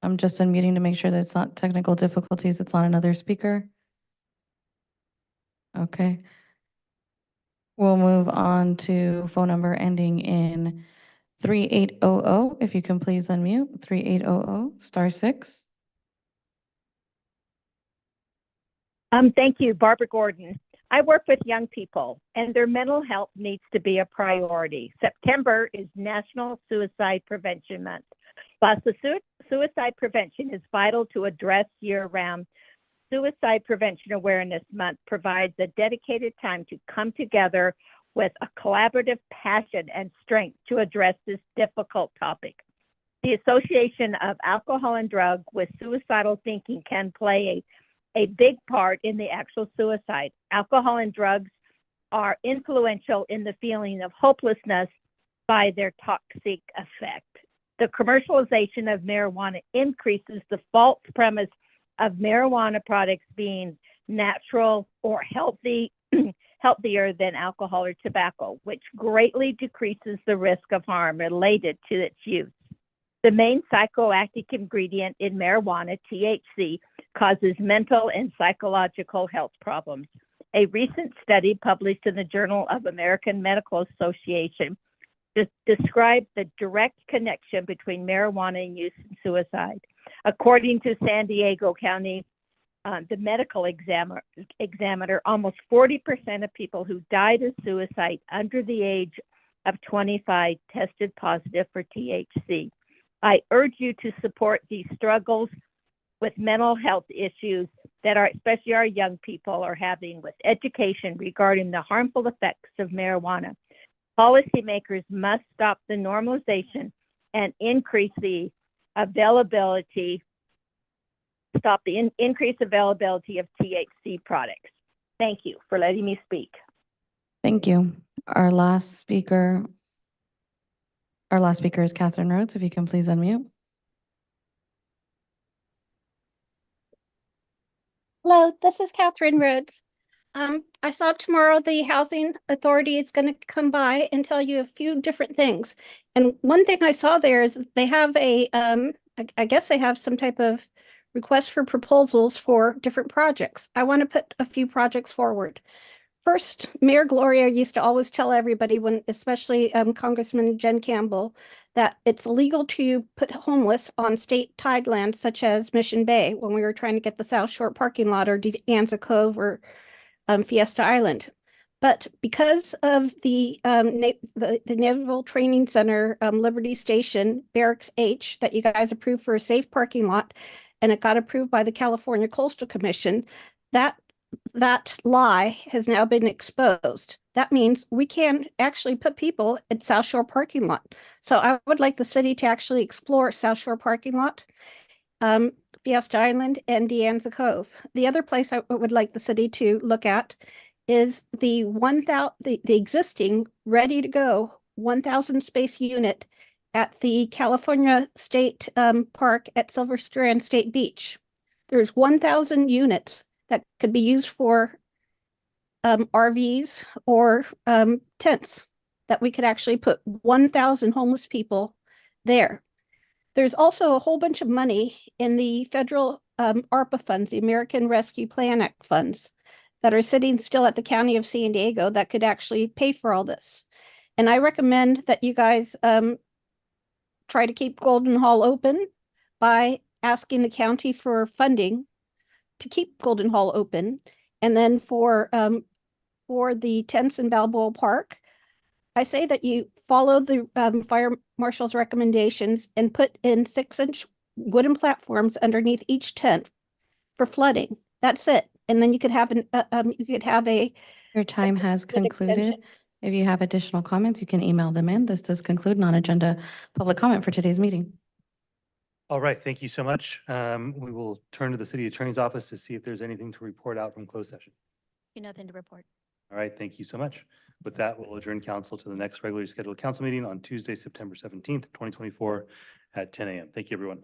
[SPEAKER 2] I'm just unmuting to make sure that it's not technical difficulties. It's not another speaker. Okay. We'll move on to phone number ending in 3800. If you can please unmute 3800 *6.
[SPEAKER 18] Thank you, Barbara Gordon. I work with young people, and their mental health needs to be a priority. September is National Suicide Prevention Month. While suicide prevention is vital to address year-round, Suicide Prevention Awareness Month provides a dedicated time to come together with a collaborative passion and strength to address this difficult topic. The association of alcohol and drug with suicidal thinking can play a big part in the actual suicide. Alcohol and drugs are influential in the feeling of hopelessness by their toxic effect. The commercialization of marijuana increases the false premise of marijuana products being natural or healthier than alcohol or tobacco, which greatly decreases the risk of harm related to its use. The main psychoactive ingredient in marijuana, THC, causes mental and psychological health problems. A recent study published in the Journal of American Medical Association described the direct connection between marijuana and use and suicide. According to San Diego County, the medical examiner, almost 40% of people who died of suicide under the age of 25 tested positive for THC. I urge you to support these struggles with mental health issues that especially our young people are having with education regarding the harmful effects of marijuana. Policymakers must stop the normalization and increase the availability, increased availability of THC products. Thank you for letting me speak.
[SPEAKER 2] Thank you. Our last speaker is Catherine Rhodes. If you can please unmute.
[SPEAKER 19] Hello, this is Catherine Rhodes. I saw tomorrow the Housing Authority is going to come by and tell you a few different things. And one thing I saw there is they have I guess they have some type of request for proposals for different projects. I want to put a few projects forward. First, Mayor Gloria used to always tell everybody, especially Congressman Jen Campbell, that it's illegal to put homeless on state tidelands such as Mission Bay when we were trying to get the South Shore parking lot or De Anza Cove or Fiesta Island. But because of the Naval Training Center, Liberty Station, Barracks H, that you guys approved for a safe parking lot, and it got approved by the California Coastal Commission, that lie has now been exposed. That means we can actually put people at South Shore parking lot. So I would like the city to actually explore South Shore parking lot, Fiesta Island, and De Anza Cove. The other place I would like the city to look at is the existing ready to go 1,000 space unit at the California State Park at Silver Strand State Beach. There's 1,000 units that could be used for RVs or tents, that we could actually put 1,000 homeless people there. There's also a whole bunch of money in the federal ARPA funds, the American Rescue Plan Act funds, that are sitting still at the County of San Diego that could actually pay for all this. And I recommend that you guys try to keep Golden Hall open by asking the county for funding to keep Golden Hall open. And then for the tents in Balboa Park, I say that you follow the fire marshal's recommendations and put in 6-inch wooden platforms underneath each tent for flooding. That's it. And then you could have
[SPEAKER 2] Your time has concluded.
[SPEAKER 19] extension.
[SPEAKER 2] If you have additional comments, you can email them in. This does conclude non-agenda public comment for today's meeting.
[SPEAKER 1] All right, thank you so much. We will turn to the city attorney's office to see if there's anything to report out from closed session.
[SPEAKER 19] Nothing to report.
[SPEAKER 1] All right, thank you so much. With that, we'll adjourn council to the next regularly scheduled council meeting on Tuesday, September 17th, 2024 at 10 a.m. Thank you, everyone.